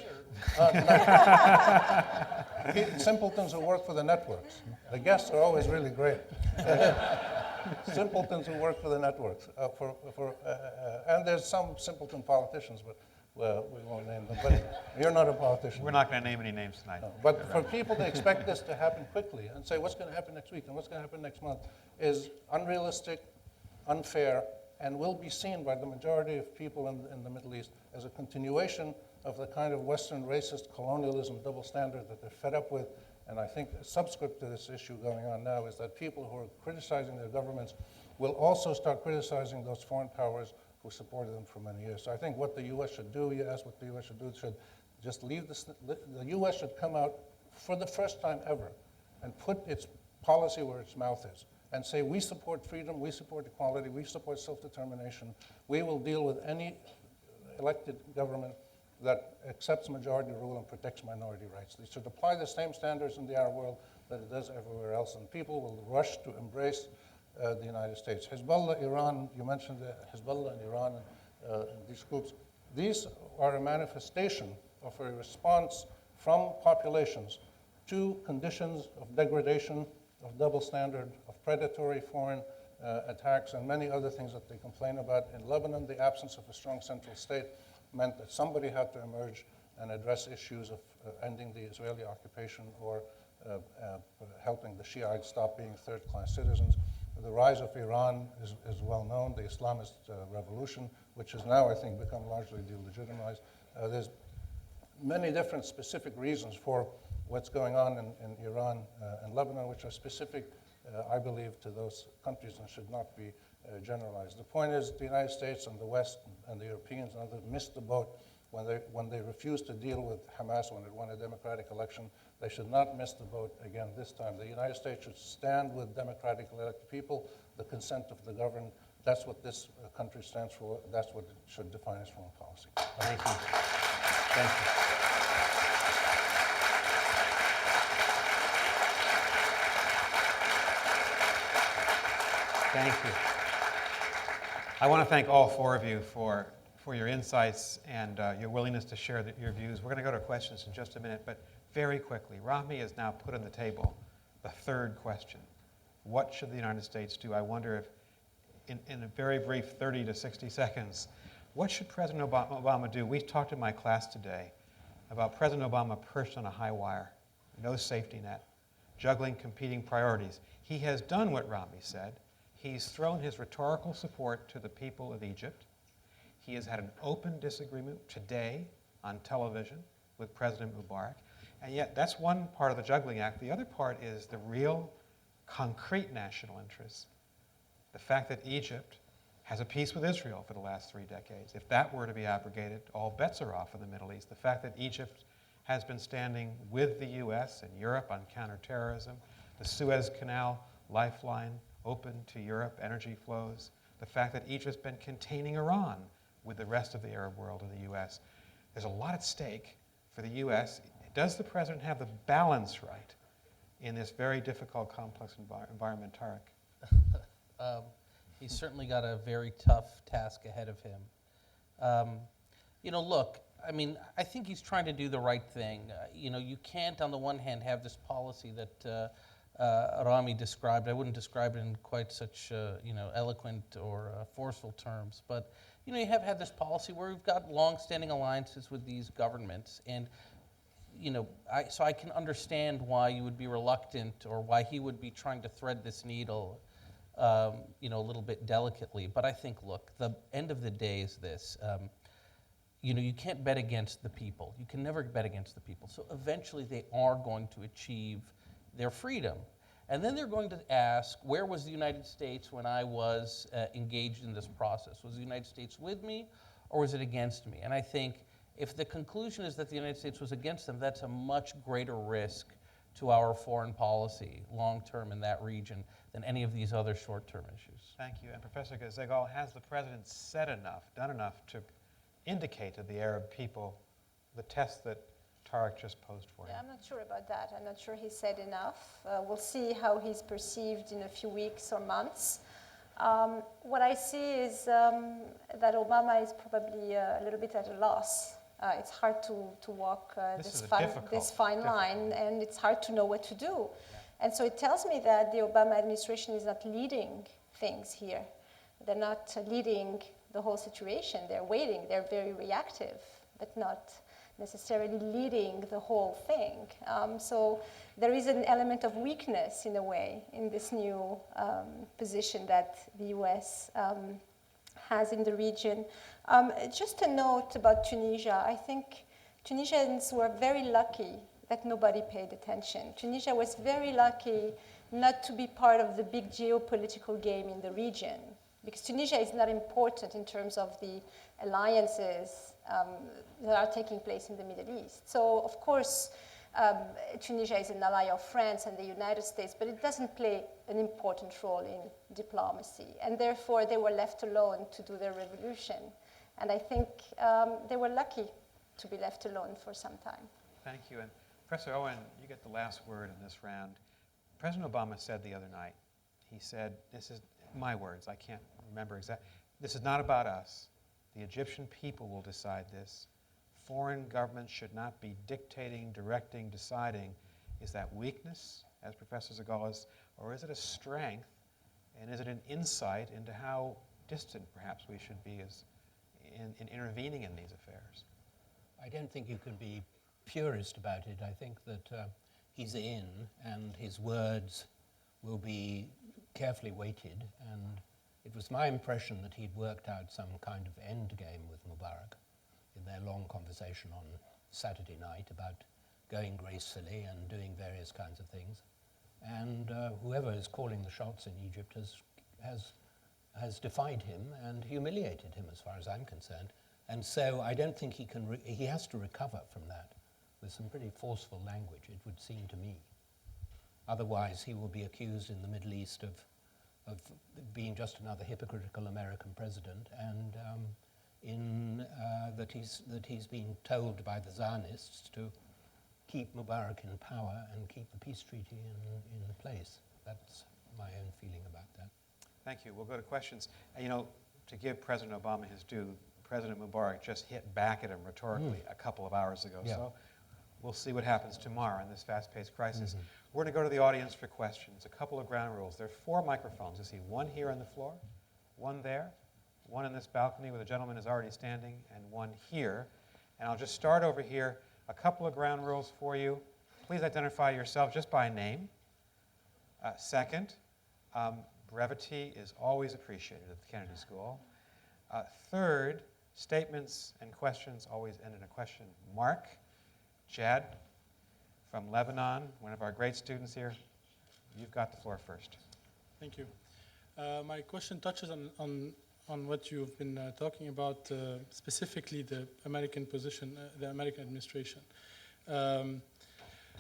Simpletons who work for the networks. The guests are always really great. Simpletons who work for the networks. And there's some simpleton politicians, but we won't name them. But you're not a politician. We're not going to name any names tonight. No. But for people to expect this to happen quickly and say what's going to happen next week and what's going to happen next month is unrealistic, unfair, and will be seen by the majority of people in the Middle East as a continuation of the kind of Western racist colonialism double standard that they're fed up with. And I think a subscript to this issue going on now is that people who are criticizing their governments will also start criticizing those foreign powers who supported them for many years. So I think what the U.S. should do, you asked what the U.S. should do, should just leave this, the U.S. should come out for the first time ever and put its policy where its mouth is and say, we support freedom, we support equality, we support self-determination. We will deal with any elected government that accepts majority rule and protects minority rights. They should apply the same standards in the Arab world that it does everywhere else, and people will rush to embrace the United States. Hezbollah, Iran, you mentioned Hezbollah and Iran and these groups. These are a manifestation of a response from populations to conditions of degradation, of double standard, of predatory foreign attacks, and many other things that they complain about. In Lebanon, the absence of a strong central state meant that somebody had to emerge and address issues of ending the Israeli occupation or helping the Shiites stop being third-class citizens. The rise of Iran is well known, the Islamist revolution, which has now, I think, become largely delegitimized. There's many different specific reasons for what's going on in Iran and Lebanon, which are specific, I believe, to those countries and should not be generalized. The point is the United States and the West and the Europeans and others missed the boat when they refused to deal with Hamas when it won a democratic election. They should not miss the boat again this time. The United States should stand with democratically elected people, the consent of the governed. That's what this country stands for. That's what it should define its foreign policy. Thank you. Thank you. Thank you. I want to thank all four of you for your insights and your willingness to share your views. We're going to go to questions in just a minute, but very quickly, Rami has now put on the table the third question. What should the United States do? I wonder if, in a very brief 30 to 60 seconds, what should President Obama do? We talked in my class today about President Obama perched on a high wire, no safety net, juggling competing priorities. He has done what Rami said. He's thrown his rhetorical support to the people of Egypt. He has had an open disagreement today on television with President Mubarak. And yet that's one part of the juggling act. The other part is the real concrete national interests. The fact that Egypt has a peace with Israel for the last 3 decades. If that were to be abrogated, all bets are off in the Middle East. The fact that Egypt has been standing with the US and Europe on counterterrorism, the Suez Canal lifeline open to Europe, energy flows, the fact that Egypt's been containing Iran with the rest of the Arab world and the US. There's a lot at stake for the US. Does the president have the balance right in this very difficult, complex environment, Tarek? He's certainly got a very tough task ahead of him. Look, I mean, I think he's trying to do the right thing. You can't, on the one hand, have this policy that Rami described. I wouldn't describe it in quite such, eloquent or forceful terms. But, you have had this policy where we've got long-standing alliances with these governments. And, so I can understand why you would be reluctant or why he would be trying to thread this needle, a little bit delicately. But I think, look, the end of the day is this. You can't bet against the people. You can never bet against the people. So eventually they are going to achieve their freedom. And then they're going to ask, where was the United States when I was engaged in this process? Was the United States with me or was it against me? And I think if the conclusion is that the United States was against them, that's a much greater risk to our foreign policy long-term in that region than any of these other short-term issues. Thank you. And Professor Zeghal, has the president said enough, done enough to indicate to the Arab people the test that Tarek just posed for him? Yeah, I'm not sure about that. I'm not sure he said enough. We'll see how he's perceived in a few weeks or months. What I see is that Obama is probably a little bit at a loss. It's hard to walk this fine line, and it's hard to know what to do. And so it tells me that the Obama administration is not leading things here. They're not leading the whole situation. They're waiting. They're very reactive, but not necessarily leading the whole thing. So there is an element of weakness, in a way, in this new position that the US has in the region. Just a note about Tunisia. I think Tunisians were very lucky that nobody paid attention. Tunisia was very lucky not to be part of the big geopolitical game in the region, because Tunisia is not important in terms of the alliances that are taking place in the Middle East. So, of course, Tunisia is an ally of France and the United States, but it doesn't play an important role in diplomacy. And therefore, they were left alone to do their revolution. And I think they were lucky to be left alone for some time. Thank you. And Professor Owen, you get the last word in this round. President Obama said the other night, he said, this is my words, I can't remember exactly, this is not about us. The Egyptian people will decide this. Foreign governments should not be dictating, directing, deciding. Is that weakness, as Professor Zeghal is, or is it a strength? And is it an insight into how distant, perhaps, we should be as in intervening in these affairs? I don't think you can be purist about it. I think that he's in, and his words will be carefully weighted. And it was my impression that he'd worked out some kind of end game with Mubarak in their long conversation on Saturday night about going gracefully and doing various kinds of things. And whoever is calling the shots in Egypt has defied him and humiliated him, as far as I'm concerned. And so I don't think he has to recover from that with some pretty forceful language, it would seem to me. Otherwise, he will be accused in the Middle East of being just another hypocritical American president, and that he's been told by the Zionists to keep Mubarak in power and keep the peace treaty in place. That's my own feeling about that. Thank you. We'll go to questions. To give President Obama his due, President Mubarak just hit back at him rhetorically a couple of hours ago. Yeah. So we'll see what happens tomorrow in this fast-paced crisis. Mm-hmm. We're going to go to the audience for questions. A couple of ground rules. There are 4 microphones. You see one here on the floor, one there, one in this balcony where the gentleman is already standing, and one here. And I'll just start over here. A couple of ground rules for you. Please identify yourself just by name. Second, brevity is always appreciated at the Kennedy School. Third, statements and questions always end in a question mark. Jad from Lebanon, one of our great students here. You've got the floor first. Thank you. My question touches on what you've been talking about, specifically the American position, the American administration.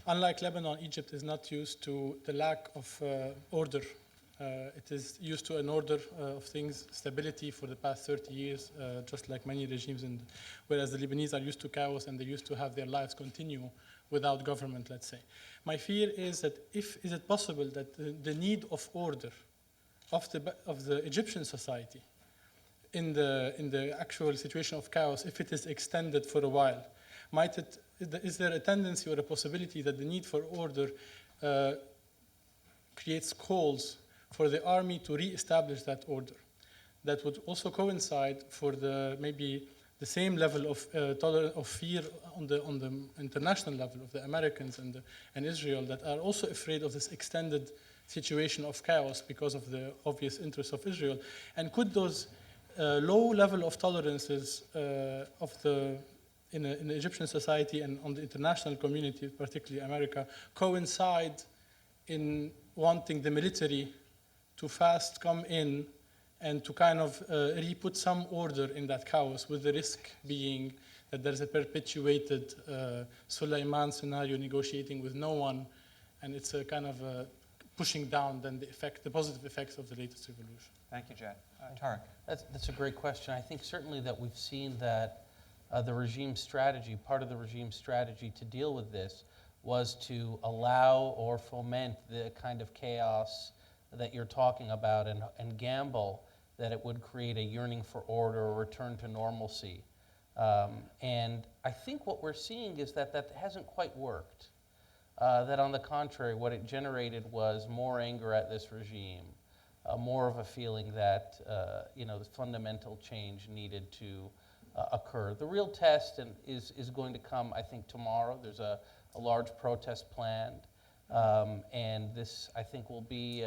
Unlike Lebanon, Egypt is not used to the lack of order. It is used to an order of things, stability for the past 30 years, just like many regimes, whereas the Lebanese are used to chaos and they used to have their lives continue without government, let's say. My fear is that is it possible that the need of order of the Egyptian society in the actual situation of chaos, if it is extended for a while, is there a tendency or a possibility that the need for order creates calls for the army to re-establish that order? That would also coincide for maybe the same level of fear on the international level of the Americans and Israel, that are also afraid of this extended situation of chaos because of the obvious interests of Israel. And could those low level of tolerances in the Egyptian society and on the international community, particularly America, coincide in wanting the military to fast come in and to kind of re-put some order in that chaos, with the risk being that there's a perpetuated Suleiman scenario, negotiating with no one, and it's a kind of pushing down then the positive effects of the latest revolution. Thank you, Jed. Tarek. That's a great question. I think certainly that we've seen that the regime strategy, part of the regime strategy to deal with this, was to allow or foment the kind of chaos that you're talking about, and gamble that it would create a yearning for order or return to normalcy. And I think what we're seeing is that hasn't quite worked. That on the contrary, what it generated was more anger at this regime, more of a feeling that the fundamental change needed to occur. The real test is going to come, I think, tomorrow. There's a large protest planned, and this, I think, will be,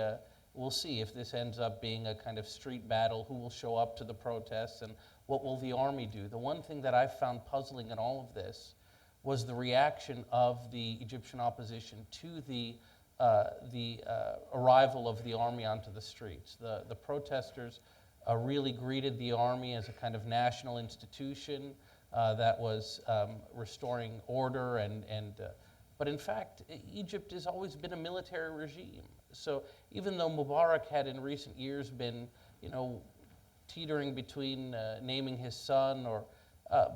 we'll see if this ends up being a kind of street battle, who will show up to the protests, and what will the army do. The one thing that I found puzzling in all of this was the reaction of the Egyptian opposition to the arrival of the army onto the streets. The protesters really greeted the army as a kind of national institution that was restoring order, but in fact, Egypt has always been a military regime. So even though Mubarak had in recent years been, teetering between naming his son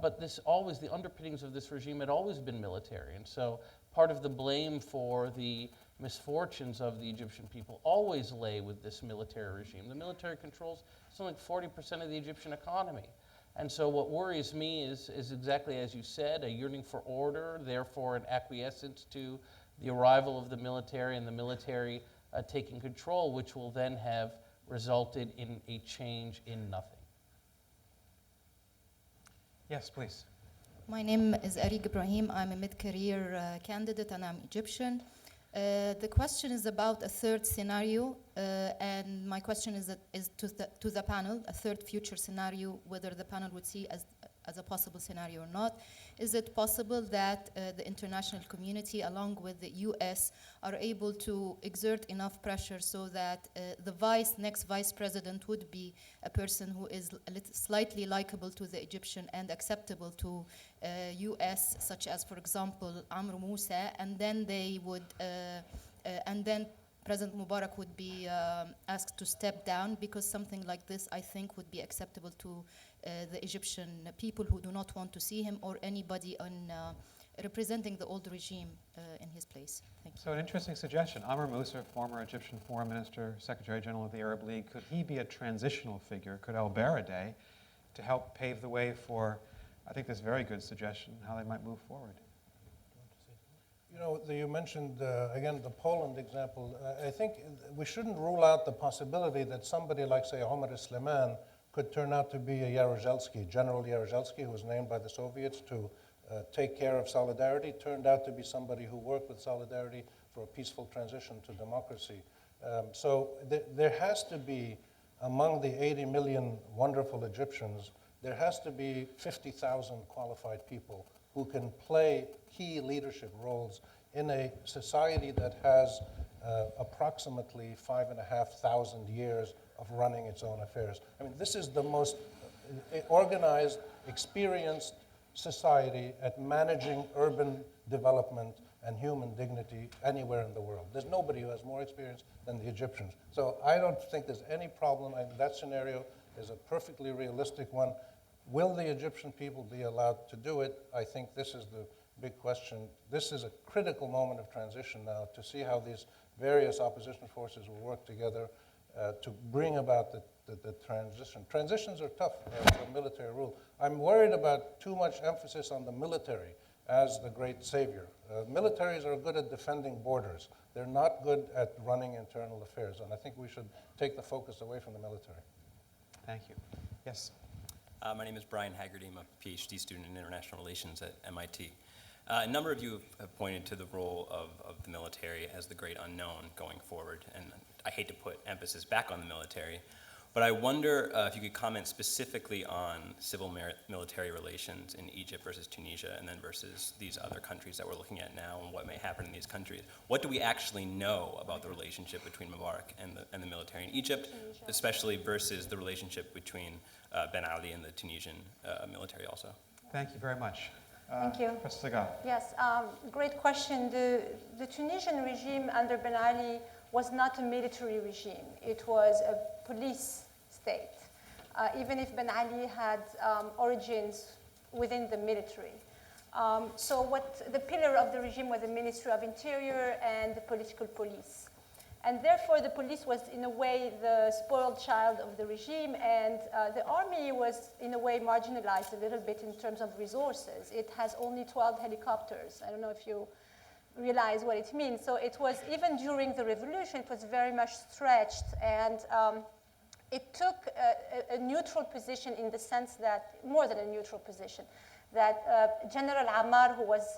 but the underpinnings of this regime had always been military. And so part of the blame for the misfortunes of the Egyptian people always lay with this military regime. The military controls something like 40% of the Egyptian economy. And so what worries me is exactly as you said, a yearning for order, therefore an acquiescence to the arrival of the military and the military taking control, which will then have resulted in a change in nothing. Yes, please. My name is Arik Ibrahim. I'm a mid-career candidate and I'm Egyptian. The question is about a third scenario, and my question is to the panel, a third future scenario, whether the panel would see as a possible scenario or not. Is it possible that the international community, along with the US, are able to exert enough pressure so that the next vice president would be a person who is slightly likable to the Egyptian and acceptable to US, such as, for example, Amr Moussa, and then they would, and then President Mubarak would be asked to step down, because something like this, I think, would be acceptable to the Egyptian people who do not want to see him or anybody representing the old regime in his place. Thank you. So an interesting suggestion. Amr Moussa, former Egyptian foreign minister, Secretary General of the Arab League, could he be a transitional figure? Could el-Baradei, to help pave the way for, I think this very good suggestion, how they might move forward? You mentioned, again, the Poland example. I think we shouldn't rule out the possibility that somebody like, say, Omar Sleiman could turn out to be a Jaruzelski, General Jaruzelski, who was named by the Soviets to take care of Solidarity, turned out to be somebody who worked with Solidarity for a peaceful transition to democracy. So there has to be, among the 80 million wonderful Egyptians, there has to be 50,000 qualified people who can play key leadership roles in a society that has approximately 5,500 years of running its own affairs. I mean, this is the most organized, experienced society at managing urban development and human dignity anywhere in the world. There's nobody who has more experience than the Egyptians. So I don't think there's any problem. That scenario is a perfectly realistic one. Will the Egyptian people be allowed to do it? I think this is big question. This is a critical moment of transition now to see how these various opposition forces will work together to bring about the transition. Transitions are tough for military rule. I'm worried about too much emphasis on the military as the great savior. Militaries are good at defending borders. They're not good at running internal affairs, and I think we should take the focus away from the military. Thank you. Yes. My name is Brian Haggerty. I'm a PhD student in international relations at MIT. A number of you have pointed to the role of the military as the great unknown going forward, and I hate to put emphasis back on the military, but I wonder if you could comment specifically on civil-military relations in Egypt versus Tunisia and then versus these other countries that we're looking at now and what may happen in these countries. What do we actually know about the relationship between Mubarak and the military in Egypt, especially versus the relationship between Ben Ali and the Tunisian military also? Thank you very much. Thank you. Professor Zeghal. Yes, great question. The Tunisian regime under Ben Ali was not a military regime. It was a police state, even if Ben Ali had origins within the military. So the pillar of the regime was the Ministry of Interior and the political police. And therefore, the police was, in a way, the spoiled child of the regime, and the army was, in a way, marginalized a little bit in terms of resources. It has only 12 helicopters. I don't know if you realize what it means. So it was, even during the revolution, it was very much stretched, and it took a neutral position in the sense that, more than a neutral position, that General Ammar, who was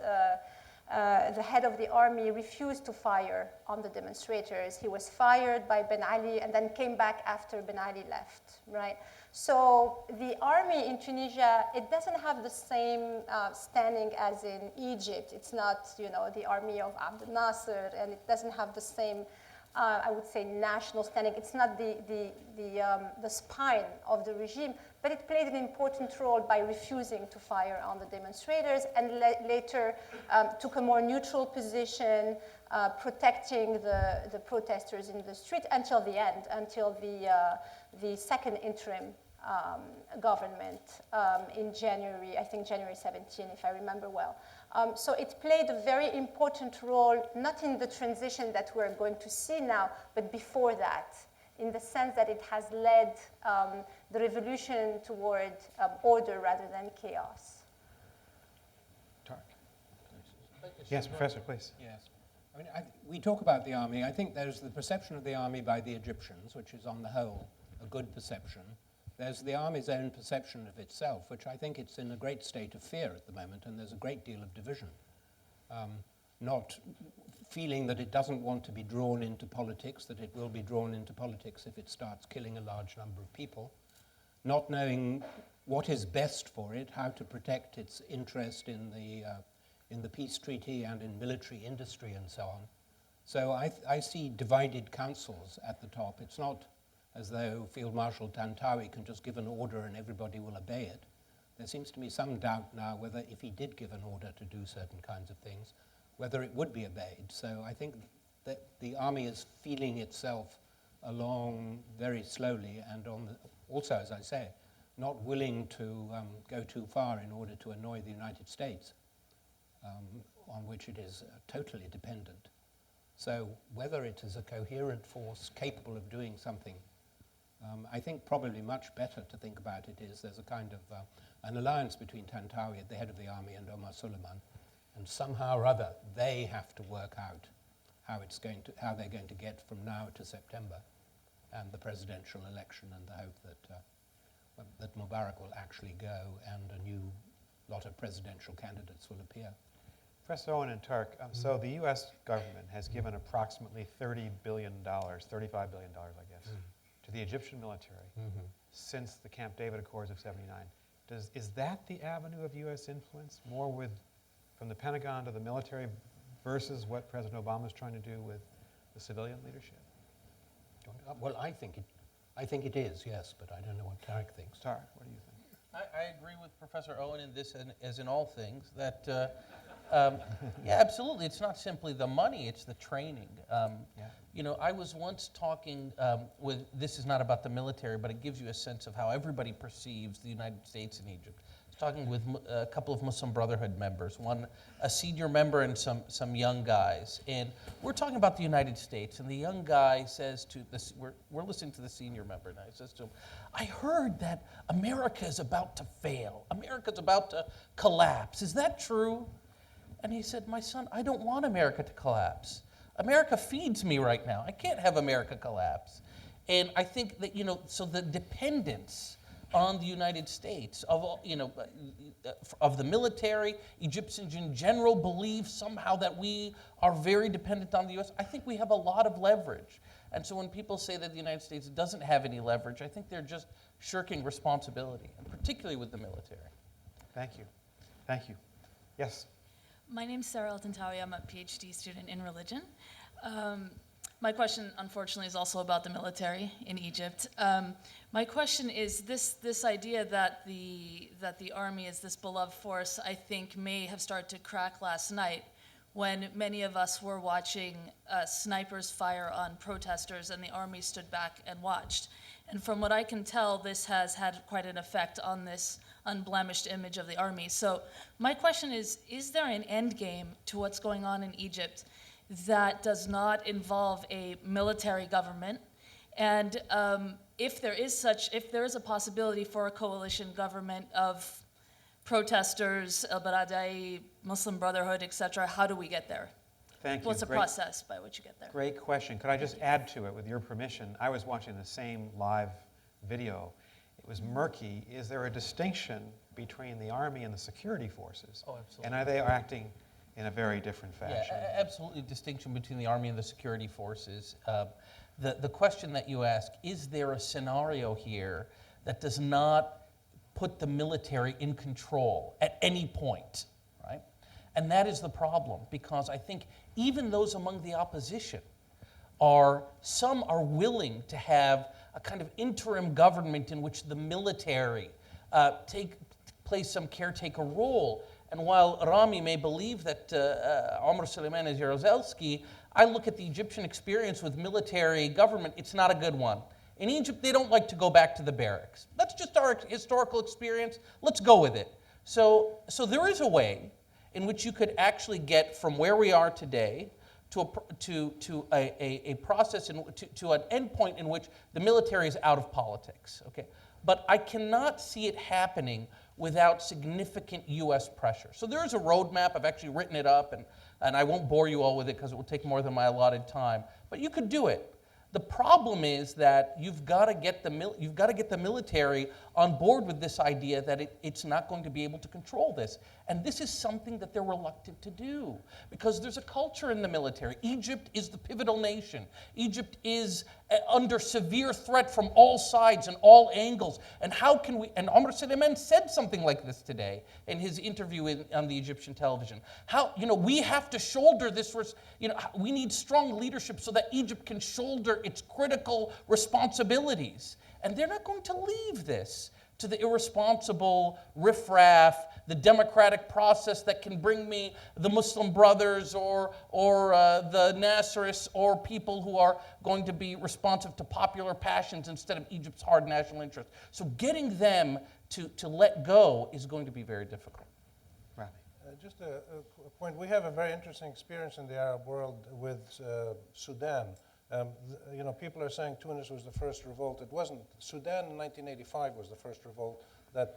the head of the army, refused to fire on the demonstrators. He was fired by Ben Ali and then came back after Ben Ali left, right? So the army in Tunisia, it doesn't have the same standing as in Egypt. It's not, the army of Abdel Nasser, and it doesn't have the same, I would say, national standing. It's not the spine of the regime, but it played an important role by refusing to fire on the demonstrators, and later took a more neutral position, protecting the protesters in the street until the end, until the second interim government in January, I think January 17, if I remember well. So it played a very important role, not in the transition that we're going to see now, but before that, in the sense that it has led the revolution toward order rather than chaos. Tarek. Yes, Professor, please. Yes. I mean, we talk about the army. I think there's the perception of the army by the Egyptians, which is on the whole a good perception. There's the army's own perception of itself, which I think it's in a great state of fear at the moment, and there's a great deal of division. Not feeling that it doesn't want to be drawn into politics, that it will be drawn into politics if it starts killing a large number of people. Not knowing what is best for it, how to protect its interest in the peace treaty and in military industry and so on. So I see divided councils at the top. It's not as though Field Marshal Tantawi can just give an order and everybody will obey it. There seems to be some doubt now whether if he did give an order to do certain kinds of things, whether it would be obeyed. So I think that the army is feeling itself along very slowly and also, as I say, not willing to go too far in order to annoy the United States, on which it is totally dependent. So whether it is a coherent force capable of doing something, I think probably much better to think about it is there's a kind of an alliance between Tantawi at the head of the army and Omar Suleiman, and somehow or other they have to work out how they're going to get from now to September and the presidential election, and the hope that Mubarak will actually go and a new lot of presidential candidates will appear. Professor Owen and Tarek, so the U.S. government has given approximately $30 billion, $35 billion, I guess, to the Egyptian military since the Camp David Accords of '79. Is that the avenue of U.S. influence, more from the Pentagon to the military versus what President Obama is trying to do with the civilian leadership? Well, I think it is, yes, but I don't know what Tarek thinks. Tarek, what do you think? I agree with Professor Owen in this, as in all things, that, yeah, absolutely. It's not simply the money, it's the training. You know, I was once talking this is not about the military, but it gives you a sense of how everybody perceives the United States and Egypt, talking with a couple of Muslim Brotherhood members, a senior member and some young guys. And we're talking about the United States, and the young guy says to this, we're listening to the senior member, and I says to him, I heard that America is about to fail. America's about to collapse. Is that true? And he said, my son, I don't want America to collapse. America feeds me right now. I can't have America collapse. And I think that, so the dependence on the United States of the military, Egyptians in general believe somehow that we are very dependent on the U.S. I think we have a lot of leverage. And so when people say that the United States doesn't have any leverage, I think they're just shirking responsibility, and particularly with the military. Thank you. Thank you. Yes. My name's Sarah Altantawi. I'm a PhD student in religion. My question, unfortunately, is also about the military in Egypt. My question is this idea that the army is this beloved force, I think, may have started to crack last night when many of us were watching snipers fire on protesters and the army stood back and watched. And from what I can tell, this has had quite an effect on this unblemished image of the army. So my question is there an end game to what's going on in Egypt that does not involve a military government? And if there is a possibility for a coalition government of protesters, el-Baradei, Muslim Brotherhood, etc., how do we get there? Thank you. What's the process by which you get there? Great question. Could I just add to it, with your permission? I was watching the same live video. It was murky. Is there a distinction between the army and the security forces? Oh, absolutely. And are they acting in a very different fashion? Yeah, absolutely distinction between the army and the security forces. The question that you ask, is there a scenario here that does not put the military in control at any point, right? And that is the problem, because I think even those among the opposition some are willing to have a kind of interim government in which the military plays some caretaker role. And while Rami may believe that Omar Suleiman is Jaruzelski, I look at the Egyptian experience with military government, it's not a good one. In Egypt, they don't like to go back to the barracks. That's just our historical experience. Let's go with it. So there is a way in which you could actually get from where we are today to a process, to an endpoint in which the military is out of politics. Okay? But I cannot see it happening without significant U.S. pressure. So there is a roadmap. I've actually written it up, and I won't bore you all with it because it will take more than my allotted time. But you could do it. The problem is that you've got to get the military on board with this idea that it's not going to be able to control this. And this is something that they're reluctant to do because there's a culture in the military. Egypt is the pivotal nation. Egypt is under severe threat from all sides and all angles. And how can we, and Omar Suleiman said something like this today in his interview on the Egyptian television. We have to shoulder this, we need strong leadership so that Egypt can shoulder its critical responsibilities. And they're not going to leave this to the irresponsible riffraff, the democratic process that can bring me the Muslim Brothers or the Nasserists or people who are going to be responsive to popular passions instead of Egypt's hard national interest. So getting them to let go is going to be very difficult. Rami. Just a point. We have a very interesting experience in the Arab world with Sudan. People are saying Tunis was the first revolt. It wasn't. Sudan in 1985 was the first revolt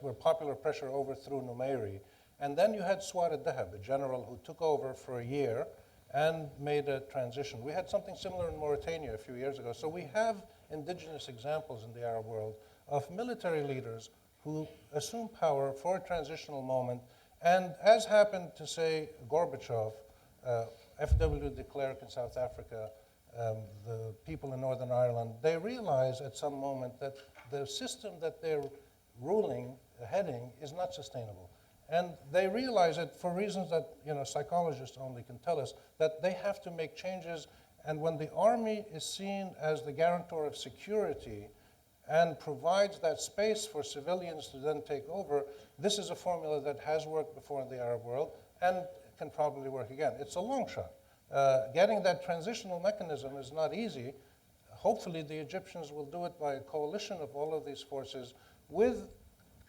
where popular pressure overthrew Numeiri. And then you had Suad al-Dahab, a general who took over for a year and made a transition. We had something similar in Mauritania a few years ago. So we have indigenous examples in the Arab world of military leaders who assume power for a transitional moment. And as happened to, say, Gorbachev, FW de Klerk in South Africa, the people in Northern Ireland, they realize at some moment that the system that they're heading is not sustainable. And they realize it for reasons that psychologists only can tell us, that they have to make changes. And when the army is seen as the guarantor of security and provides that space for civilians to then take over, this is a formula that has worked before in the Arab world and can probably work again. It's a long shot. Getting that transitional mechanism is not easy. Hopefully the Egyptians will do it by a coalition of all of these forces with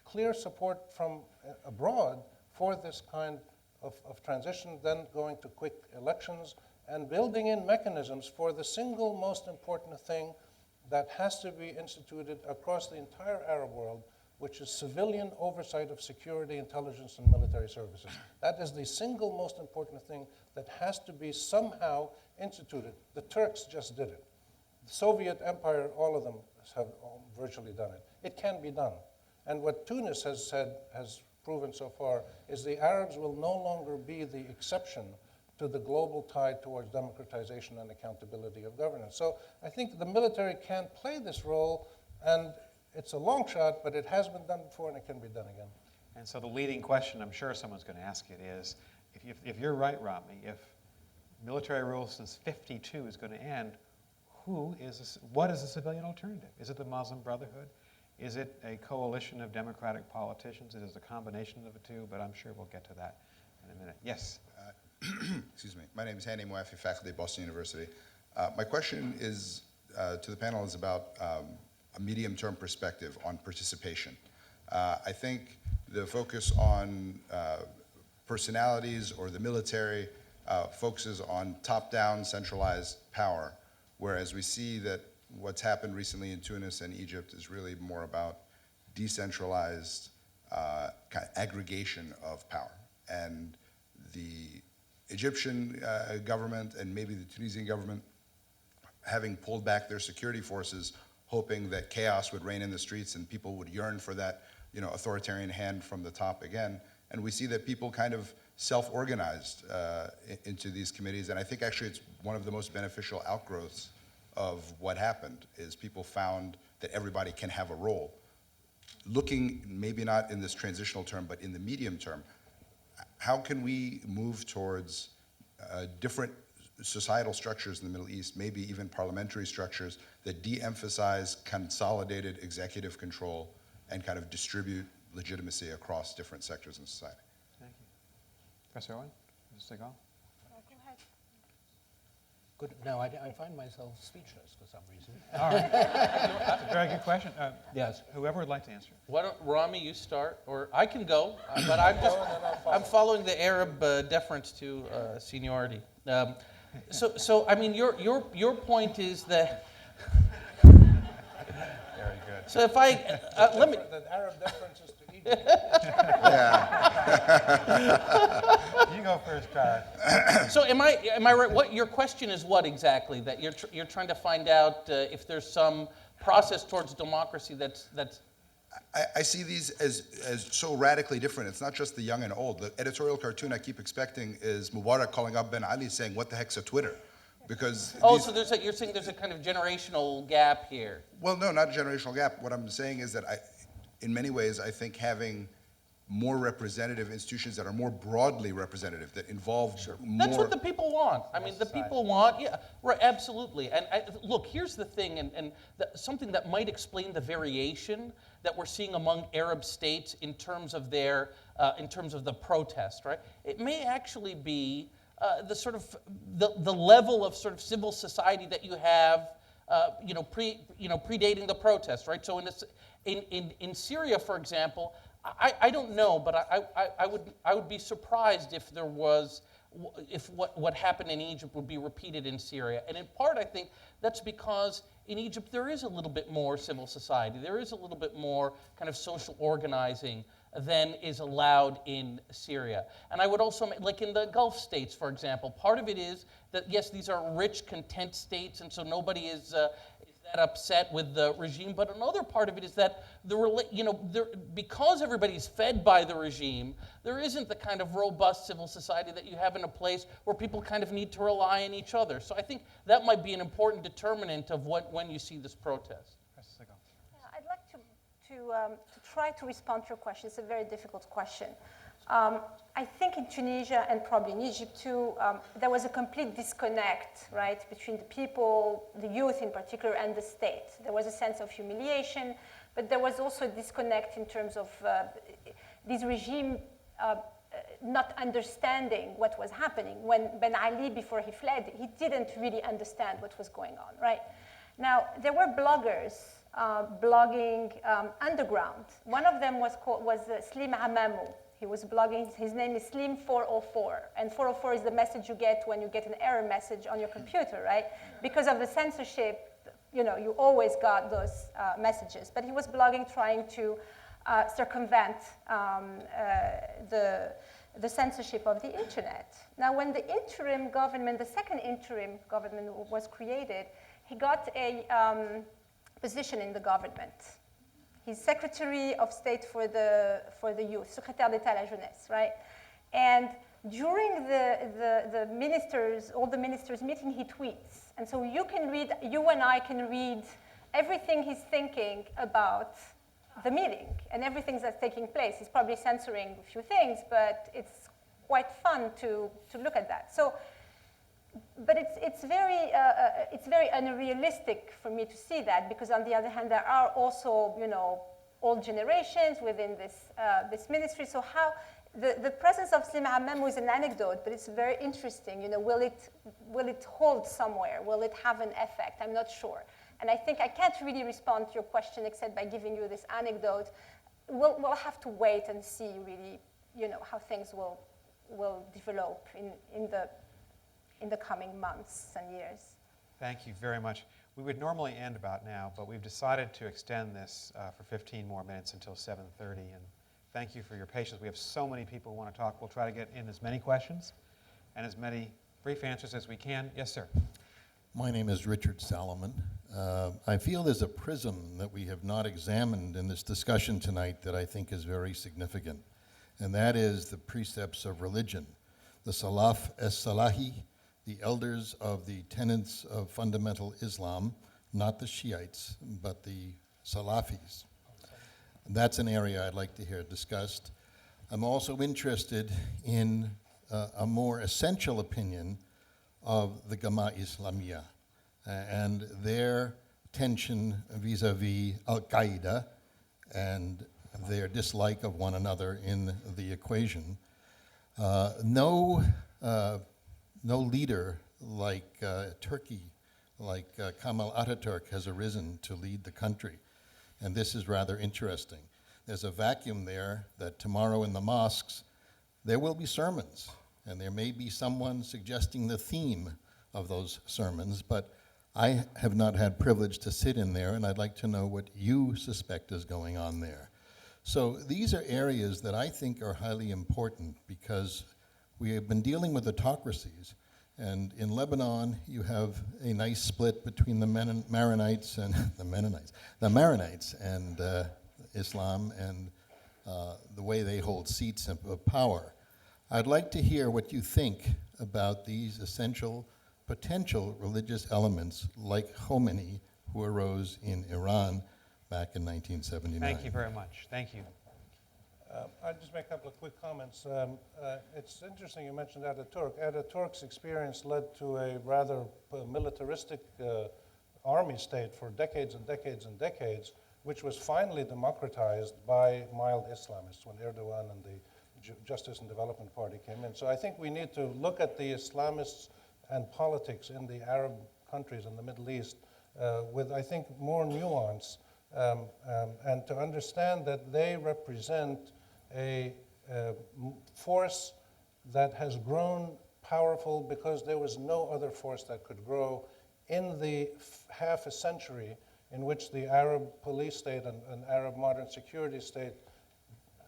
clear support from abroad for this kind of transition, then going to quick elections and building in mechanisms for the single most important thing that has to be instituted across the entire Arab world, which is civilian oversight of security, intelligence, and military services. That is the single most important thing that has to be somehow instituted. The Turks just did it. The Soviet Empire, all of them have virtually done it. It can be done. And what Tunis has said, has proven so far, is the Arabs will no longer be the exception to the global tide towards democratization and accountability of governance. So I think the military can play this role, and it's a long shot, but it has been done before and it can be done again. And so the leading question, I'm sure someone's going to ask it, is if you're right, Rami, if military rule since 52 is going to end, what is the civilian alternative? Is it the Muslim Brotherhood? Is it a coalition of democratic politicians? It is a combination of the two, but I'm sure we'll get to that in a minute. Yes? Excuse me. My name is Hani Mouafi, faculty at Boston University. My question is to the panel is about a medium-term perspective on participation. I think the focus on personalities or the military focuses on top-down centralized power, whereas we see that what's happened recently in Tunis and Egypt is really more about decentralized kind of aggregation of power. And the Egyptian government and maybe the Tunisian government having pulled back their security forces, hoping that chaos would reign in the streets and people would yearn for that, authoritarian hand from the top again. And we see that people kind of self-organized into these committees. And I think actually it's one of the most beneficial outgrowths of what happened is people found that everybody can have a role. Looking maybe not in this transitional term, but in the medium term, how can we move towards different societal structures in the Middle East, maybe even parliamentary structures that de-emphasize consolidated executive control and kind of distribute legitimacy across different sectors in society? Thank you. Professor Owen, Ms. Zeghal? Go ahead. Good. No, I find myself speechless for some reason. All right. That's a very good question. Yes. Whoever would like to answer. Why don't, Rami, you start, or I can go, but I'm following the Arab deference to seniority. So I mean, your point is that. Very good. So if I let me. The Arab differences to Egypt. You go first, Tarek. So am I right? What your question is? What exactly? That you're trying to find out if there's some process towards democracy that's. I see these as so radically different. It's not just the young and old. The editorial cartoon I keep expecting is Mubarak calling up Ben Ali saying, "What the heck's a Twitter?" Because so you're saying there's a kind of generational gap here. Well, no, not a generational gap. What I'm saying is that in many ways, I think having more representative institutions that are more broadly representative, that involve more. That's what the people want. I mean, the people want, yeah, right, absolutely. And look, here's the thing, and something that might explain the variation that we're seeing among Arab states in terms of their, in terms of the protest, right? It may actually be the sort of the level of sort of civil society that you have, predating the protest, right? So in Syria, for example, I don't know, but I would be surprised if there was, if what happened in Egypt would be repeated in Syria. And in part, I think that's because in Egypt there is a little bit more civil society. There is a little bit more kind of social organizing than is allowed in Syria. And I would also, like in the Gulf states, for example, part of it is that, yes, these are rich, content states, and so nobody is that upset with the regime. But another part of it is that because everybody's fed by the regime, there isn't the kind of robust civil society that you have in a place where people kind of need to rely on each other. So I think that might be an important determinant of when you see this protest. Yeah, I'd like to try to respond to your question. It's a very difficult question. I think in Tunisia and probably in Egypt too, there was a complete disconnect, right, between the people, the youth in particular, and the state. There was a sense of humiliation, but there was also a disconnect in terms of this regime not understanding what was happening. When Ben Ali, before he fled, he didn't really understand what was going on, right? Now, there were bloggers blogging underground. One of them was Slim Amamu. He was blogging, his name is Slim404, and 404 is the message you get when you get an error message on your computer, right? Because of the censorship, you know, you always got those messages. But he was blogging trying to circumvent the censorship of the internet. Now, when the interim government, the second interim government was created, he got a position in the government. He's Secretary of State for the Youth, Secrétaire d'État à la Jeunesse, right? And during the ministers, all the ministers meeting, he tweets. And so you and I can read everything he's thinking about the meeting and everything that's taking place. He's probably censoring a few things, but it's quite fun to look at that. So, but it's very unrealistic for me to see that, because on the other hand, there are also, you know, old generations within this ministry. So how the presence of Slim Amamu is an anecdote, but it's very interesting. You know, will it hold somewhere? Will it have an effect? I'm not sure. And I think I can't really respond to your question except by giving you this anecdote. We'll have to wait and see really, you know, how things will develop in the coming months and years. Thank you very much. We would normally end about now, but we've decided to extend this for 15 more minutes until 7:30. And thank you for your patience. We have so many people who want to talk. We'll try to get in as many questions and as many brief answers as we can. Yes, sir. My name is Richard Salomon. I feel there's a prism that we have not examined in this discussion tonight that I think is very significant, and that is the precepts of religion. The Salaf es-Salahi, the elders of the tenets of fundamental Islam, not the Shiites, but the Salafis. And that's an area I'd like to hear discussed. I'm also interested in a more essential opinion of the Gama Islamiyah and their tension vis-a-vis Al-Qaeda and their dislike of one another in the equation. No leader like Turkey, like Kemal Ataturk, has arisen to lead the country. And this is rather interesting. There's a vacuum there that tomorrow in the mosques, there will be sermons. And there may be someone suggesting the theme of those sermons, but I have not had privilege to sit in there, and I'd like to know what you suspect is going on there. So these are areas that I think are highly important because we have been dealing with autocracies, and in Lebanon you have a nice split between the Maronites and the Maronites and Islam and the way they hold seats of power. I'd like to hear what you think about these essential potential religious elements like Khomeini, who arose in Iran back in 1979. Thank you very much. Thank you. I'll just make a couple of quick comments. It's interesting you mentioned Ataturk. Ataturk's experience led to a rather militaristic army state for decades and decades and decades, which was finally democratized by mild Islamists when Erdogan and the Justice and Development Party came in. So I think we need to look at the Islamists and politics in the Arab countries in the Middle East with, I think, more nuance and to understand that they represent a force that has grown powerful because there was no other force that could grow in the half a century in which the Arab police state and Arab modern security state,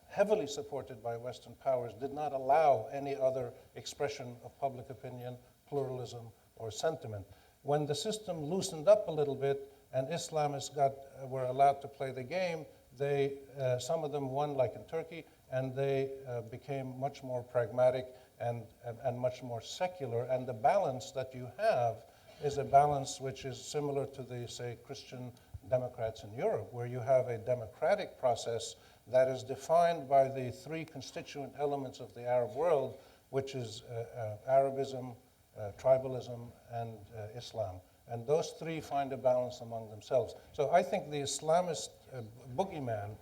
heavily supported by Western powers, did not allow any other expression of public opinion, pluralism, or sentiment. When the system loosened up a little bit and Islamists were allowed to play the game, some of them won, like in Turkey, and they became much more pragmatic and much more secular. And the balance that you have is a balance which is similar to the, say, Christian Democrats in Europe, where you have a democratic process that is defined by the three constituent elements of the Arab world, which is Arabism, tribalism, and Islam. And those three find a balance among themselves. So I think the Islamist boogeyman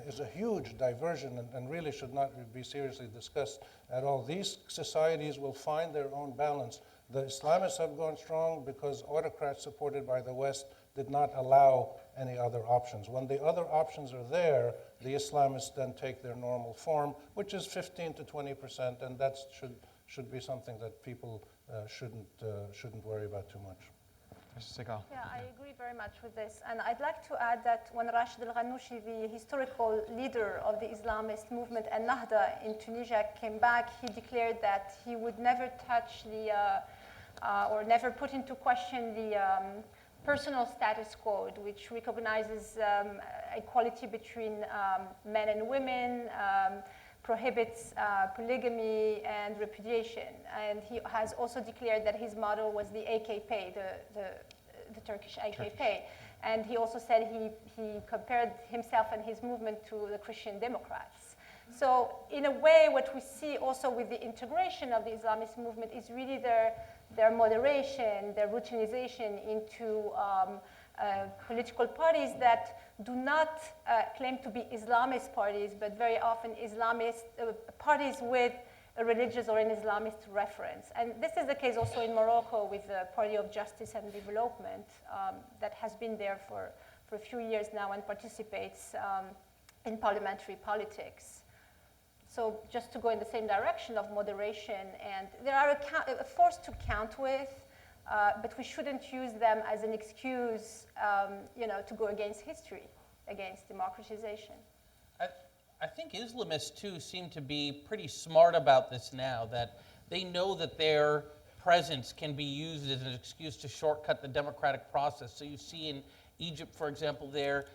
is a huge diversion and really should not be seriously discussed at all. These societies will find their own balance The Islamists have gone strong because autocrats supported by the West did not allow any other options. When the other options are there, the Islamists then take their normal form, which is 15 to 20%, and that should be something that people shouldn't worry about too much. Mr. Zeghal. Yeah, I agree very much with this. And I'd like to add that when Rashid al-Ghannouchi, the historical leader of the Islamist movement and Nahda in Tunisia, came back, he declared that he would never touch or never put into question the personal status code, which recognizes equality between men and women, prohibits polygamy and repudiation. And he has also declared that his motto was the AKP, the Turkish AKP. And he also said he compared himself and his movement to the Christian Democrats. So in a way, what we see also with the integration of the Islamist movement is really their moderation, their routinization into political parties that do not claim to be Islamist parties, but very often Islamist parties with a religious or an Islamist reference. And this is the case also in Morocco with the Party of Justice and Development that has been there for a few years now and participates in parliamentary politics. So just to go in the same direction of moderation, and there are a force to count with, but we shouldn't use them as an excuse, to go against history, against democratization. I think Islamists, too, seem to be pretty smart about this now, that they know that their presence can be used as an excuse to shortcut the democratic process. So you see in Egypt, for example, they're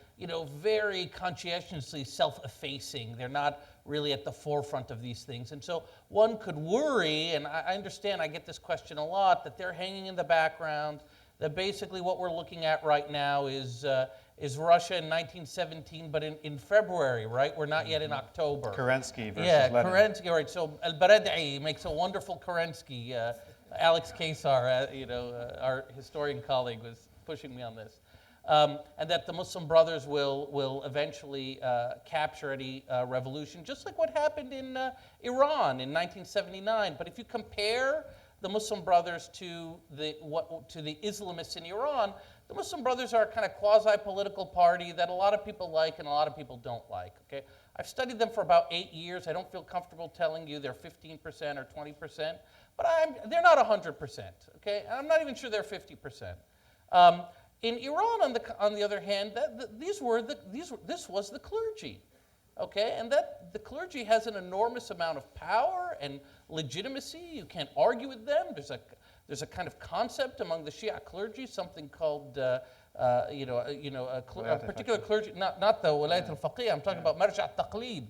very conscientiously self-effacing. They're not really at the forefront of these things. And so one could worry, and I understand, I get this question a lot, that they're hanging in the background, that basically what we're looking at right now is Russia in 1917, but in February, right? We're not yet in October. Kerensky versus Lenin. Kerensky, right. So al-Baradei makes a wonderful Kerensky. Alex Kesar, our historian colleague, was pushing me on this. And that the Muslim Brothers will eventually capture any revolution, just like what happened in Iran in 1979. But if you compare the Muslim Brothers to the Islamists in Iran, the Muslim Brothers are a kind of quasi-political party that a lot of people like and a lot of people don't like. Okay, I've studied them for about 8 years. I don't feel comfortable telling you they're 15% or 20%, but they're not 100%. Okay, and I'm not even sure they're 50%. In Iran, on the other hand, this was the clergy, okay, and that the clergy has an enormous amount of power and legitimacy. You can't argue with them. There's a kind of concept among the Shia clergy, something called a particular clergy, not the Walayat al-Faqih. I'm talking about marja' al-taqlid.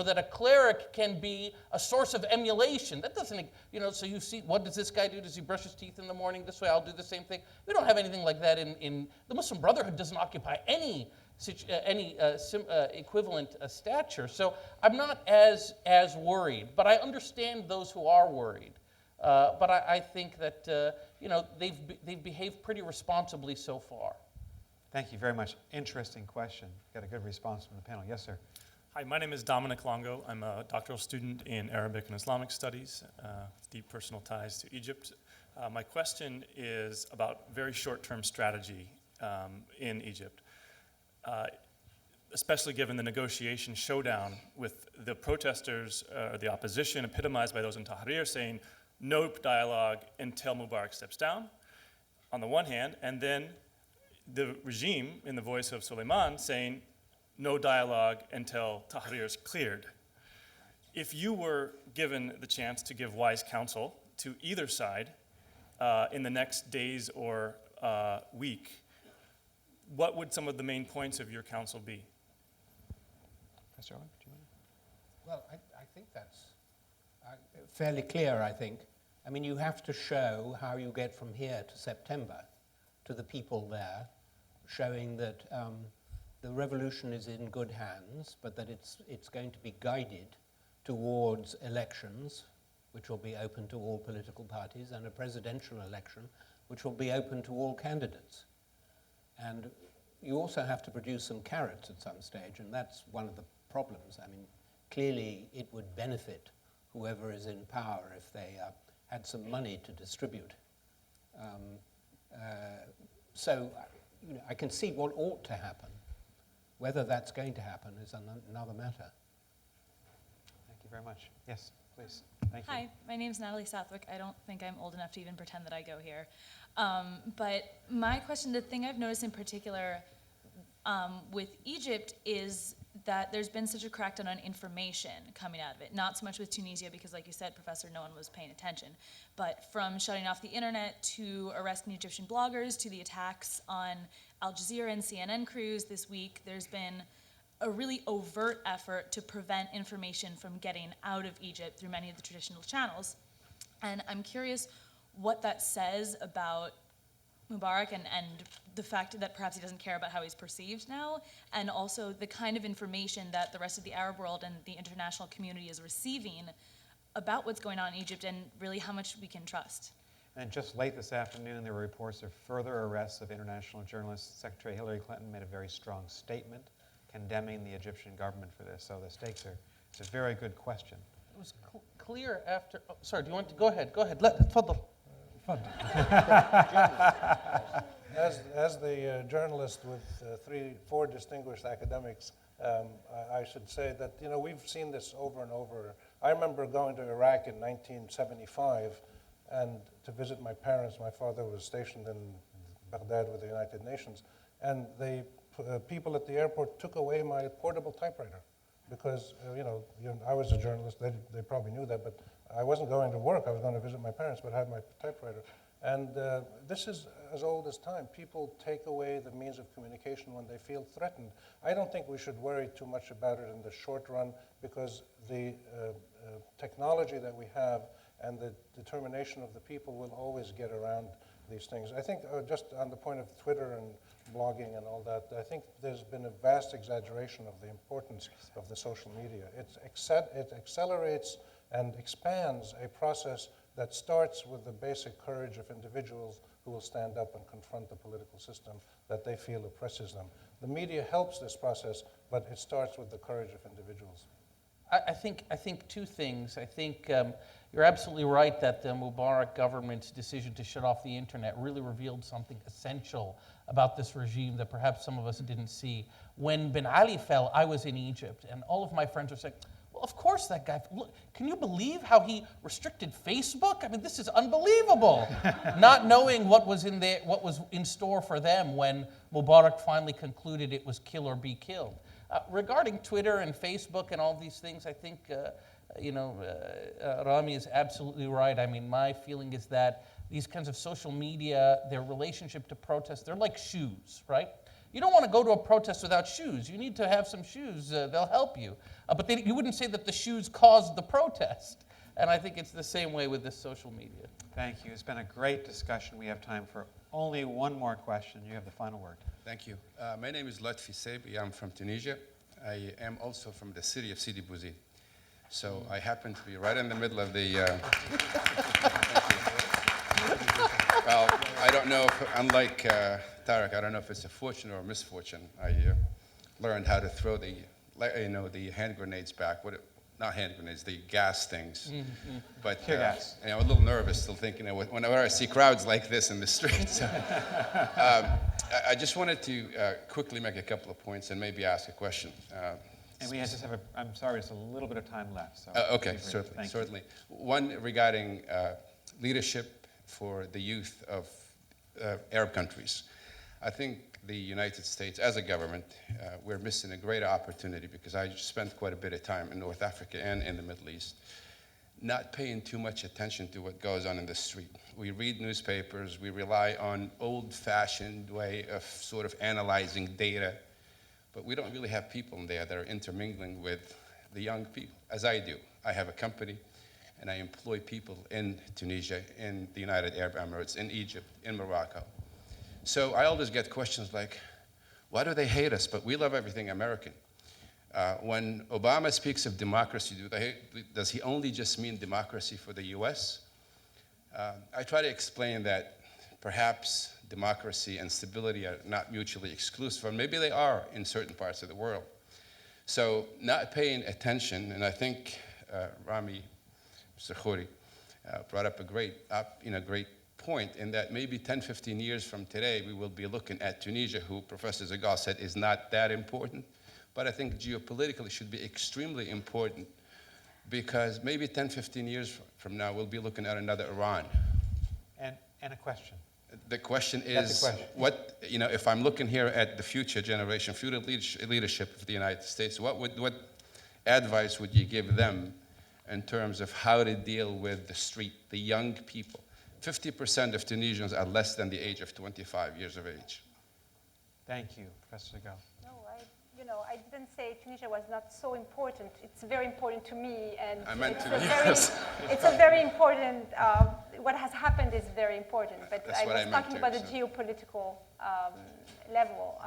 That a cleric can be a source of emulation. That doesn't, so you see, what does this guy do? Does he brush his teeth in the morning this way? I'll do the same thing. We don't have anything like that in the Muslim Brotherhood doesn't occupy any equivalent stature. So I'm not as worried, but I understand those who are worried. But I think that, they've behaved pretty responsibly so far. Thank you very much. Interesting question. Got a good response from the panel. Yes, sir. Hi, my name is Dominic Longo. I'm a doctoral student in Arabic and Islamic studies, deep personal ties to Egypt. My question is about very short-term strategy in Egypt, especially given the negotiation showdown with the protesters, the opposition epitomized by those in Tahrir saying no dialogue until Mubarak steps down, on the one hand, and then the regime, in the voice of Suleiman, saying no dialogue until Tahrir is cleared. If you were given the chance to give wise counsel to either side in the next days or week, what would some of the main points of your counsel be? Mr. Owen, do you want to? Well, I think that's fairly clear, I think. I mean, you have to show how you get from here to September to the people there, showing that the revolution is in good hands, but that it's going to be guided towards elections, which will be open to all political parties, and a presidential election, which will be open to all candidates. And you also have to produce some carrots at some stage, and that's one of the problems. I mean, clearly it would benefit whoever is in power if they had some money to distribute. So I can see what ought to happen. Whether that's going to happen is another matter. Thank you very much. Yes, please. Thank you. Hi, my name's Natalie Southwick. I don't think I'm old enough to even pretend that I go here. But my question, the thing I've noticed in particular with Egypt is that there's been such a crackdown on information coming out of it. Not so much with Tunisia because, like you said, Professor, no one was paying attention. But from shutting off the internet to arresting Egyptian bloggers to the attacks on Al Jazeera and CNN crews this week, there's been a really overt effort to prevent information from getting out of Egypt through many of the traditional channels. And I'm curious what that says about Mubarak and the fact that perhaps he doesn't care about how he's perceived now, and also the kind of information that the rest of the Arab world and the international community is receiving about what's going on in Egypt and really how much we can trust. And just late this afternoon, there were reports of further arrests of international journalists. Secretary Hillary Clinton made a very strong statement condemning the Egyptian government for this. So the stakes are, it's a very good question. It was clear after, oh, sorry, do you want to, go ahead, تفضل. As the journalist with 4 distinguished academics, I should say that we've seen this over and over. I remember going to Iraq in 1975 and to visit my parents. My father was stationed in Baghdad with the United Nations, and the people at the airport took away my portable typewriter because I was a journalist. They probably knew that, but I wasn't going to work. I was going to visit my parents, but I had my typewriter. And this is as old as time. People take away the means of communication when they feel threatened. I don't think we should worry too much about it in the short run because the technology that we have and the determination of the people will always get around these things. I think just on the point of Twitter and blogging and all that, I think there's been a vast exaggeration of the importance of the social media. It accelerates and expands a process that starts with the basic courage of individuals who will stand up and confront the political system that they feel oppresses them. The media helps this process, but it starts with the courage of individuals. I think 2 things. I think you're absolutely right that the Mubarak government's decision to shut off the internet really revealed something essential about this regime that perhaps some of us didn't see. When Ben Ali fell, I was in Egypt, and all of my friends were saying, well, of course that guy, look, can you believe how he restricted Facebook? I mean, this is unbelievable. Not knowing what was in store for them when Mubarak finally concluded it was kill or be killed. Regarding Twitter and Facebook and all these things, I think Rami is absolutely right. I mean, my feeling is that these kinds of social media, their relationship to protest, they're like shoes, right? You don't want to go to a protest without shoes. You need to have some shoes. They'll help you. But you wouldn't say that the shoes caused the protest. And I think it's the same way with this social media. Thank you. It's been a great discussion. We have time for only one more question. You have the final word. Thank you. My name is Lotfi Sebi. I'm from Tunisia. I am also from the city of Sidi Bouzid. So I happen to be right in the middle of the... Well, I don't know if, unlike Tarek, I don't know if it's a fortune or a misfortune. I learned how to throw the hand grenades back. Not hand grenades, the gas things. But gas. I'm a little nervous still thinking whenever I see crowds like this in the streets. I just wanted to quickly make a couple of points and maybe ask a question. And we just have I'm sorry, it's a little bit of time left. So okay, certainly. One regarding leadership for the youth of Arab countries. I think the United States, as a government, we're missing a great opportunity because I spent quite a bit of time in North Africa and in the Middle East, not paying too much attention to what goes on in the street. We read newspapers, we rely on old-fashioned way of sort of analyzing data, but we don't really have people in there that are intermingling with the young people, as I do. I have a company, and I employ people in Tunisia, in the United Arab Emirates, in Egypt, in Morocco. So I always get questions like, why do they hate us, but we love everything American? When Obama speaks of democracy, does he only just mean democracy for the US? I try to explain that perhaps democracy and stability are not mutually exclusive, or maybe they are in certain parts of the world. So not paying attention, and I think Rami, Mr. Khouri, brought up a great point in that maybe 10, 15 years from today, we will be looking at Tunisia, who Professor Zeghal said is not that important. But I think geopolitically should be extremely important, because maybe 10, 15 years from now, we'll be looking at another Iran. And a question. The question That's is, the question. what, if I'm looking here at the future generation, future leadership of the United States, what advice would you give them in terms of how to deal with the street, the young people? 50% of Tunisians are less than the age of 25 years of age. Thank you, Professor Zeghal. No, I didn't say Tunisia was not so important. It's very important to me, and I meant it's to a me, very, yes. it's a very important. What has happened is very important. But That's I what was I meant talking to, about so. the geopolitical level,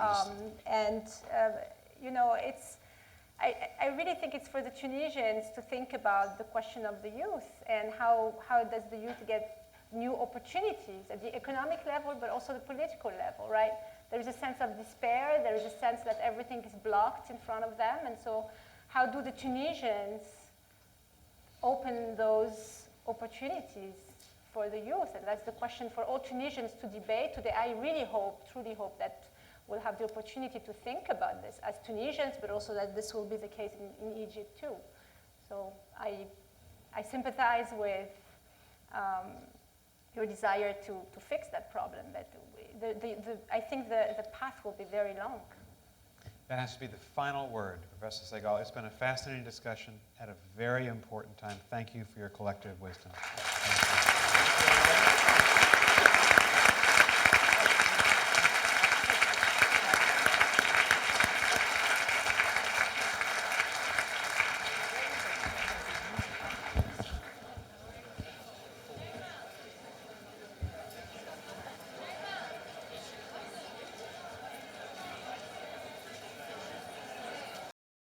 it's. I really think it's for the Tunisians to think about the question of the youth and how does the youth get new opportunities at the economic level, but also the political level, right? There is a sense of despair. There is a sense that everything is blocked in front of them. And so how do the Tunisians open those opportunities for the youth? And that's the question for all Tunisians to debate today. I really truly hope that we'll have the opportunity to think about this as Tunisians, but also that this will be the case in Egypt too. So I sympathize with your desire to fix that problem, but I think the path will be very long. That has to be the final word, Professor Zeghal. It's been a fascinating discussion at a very important time. Thank you for your collective wisdom.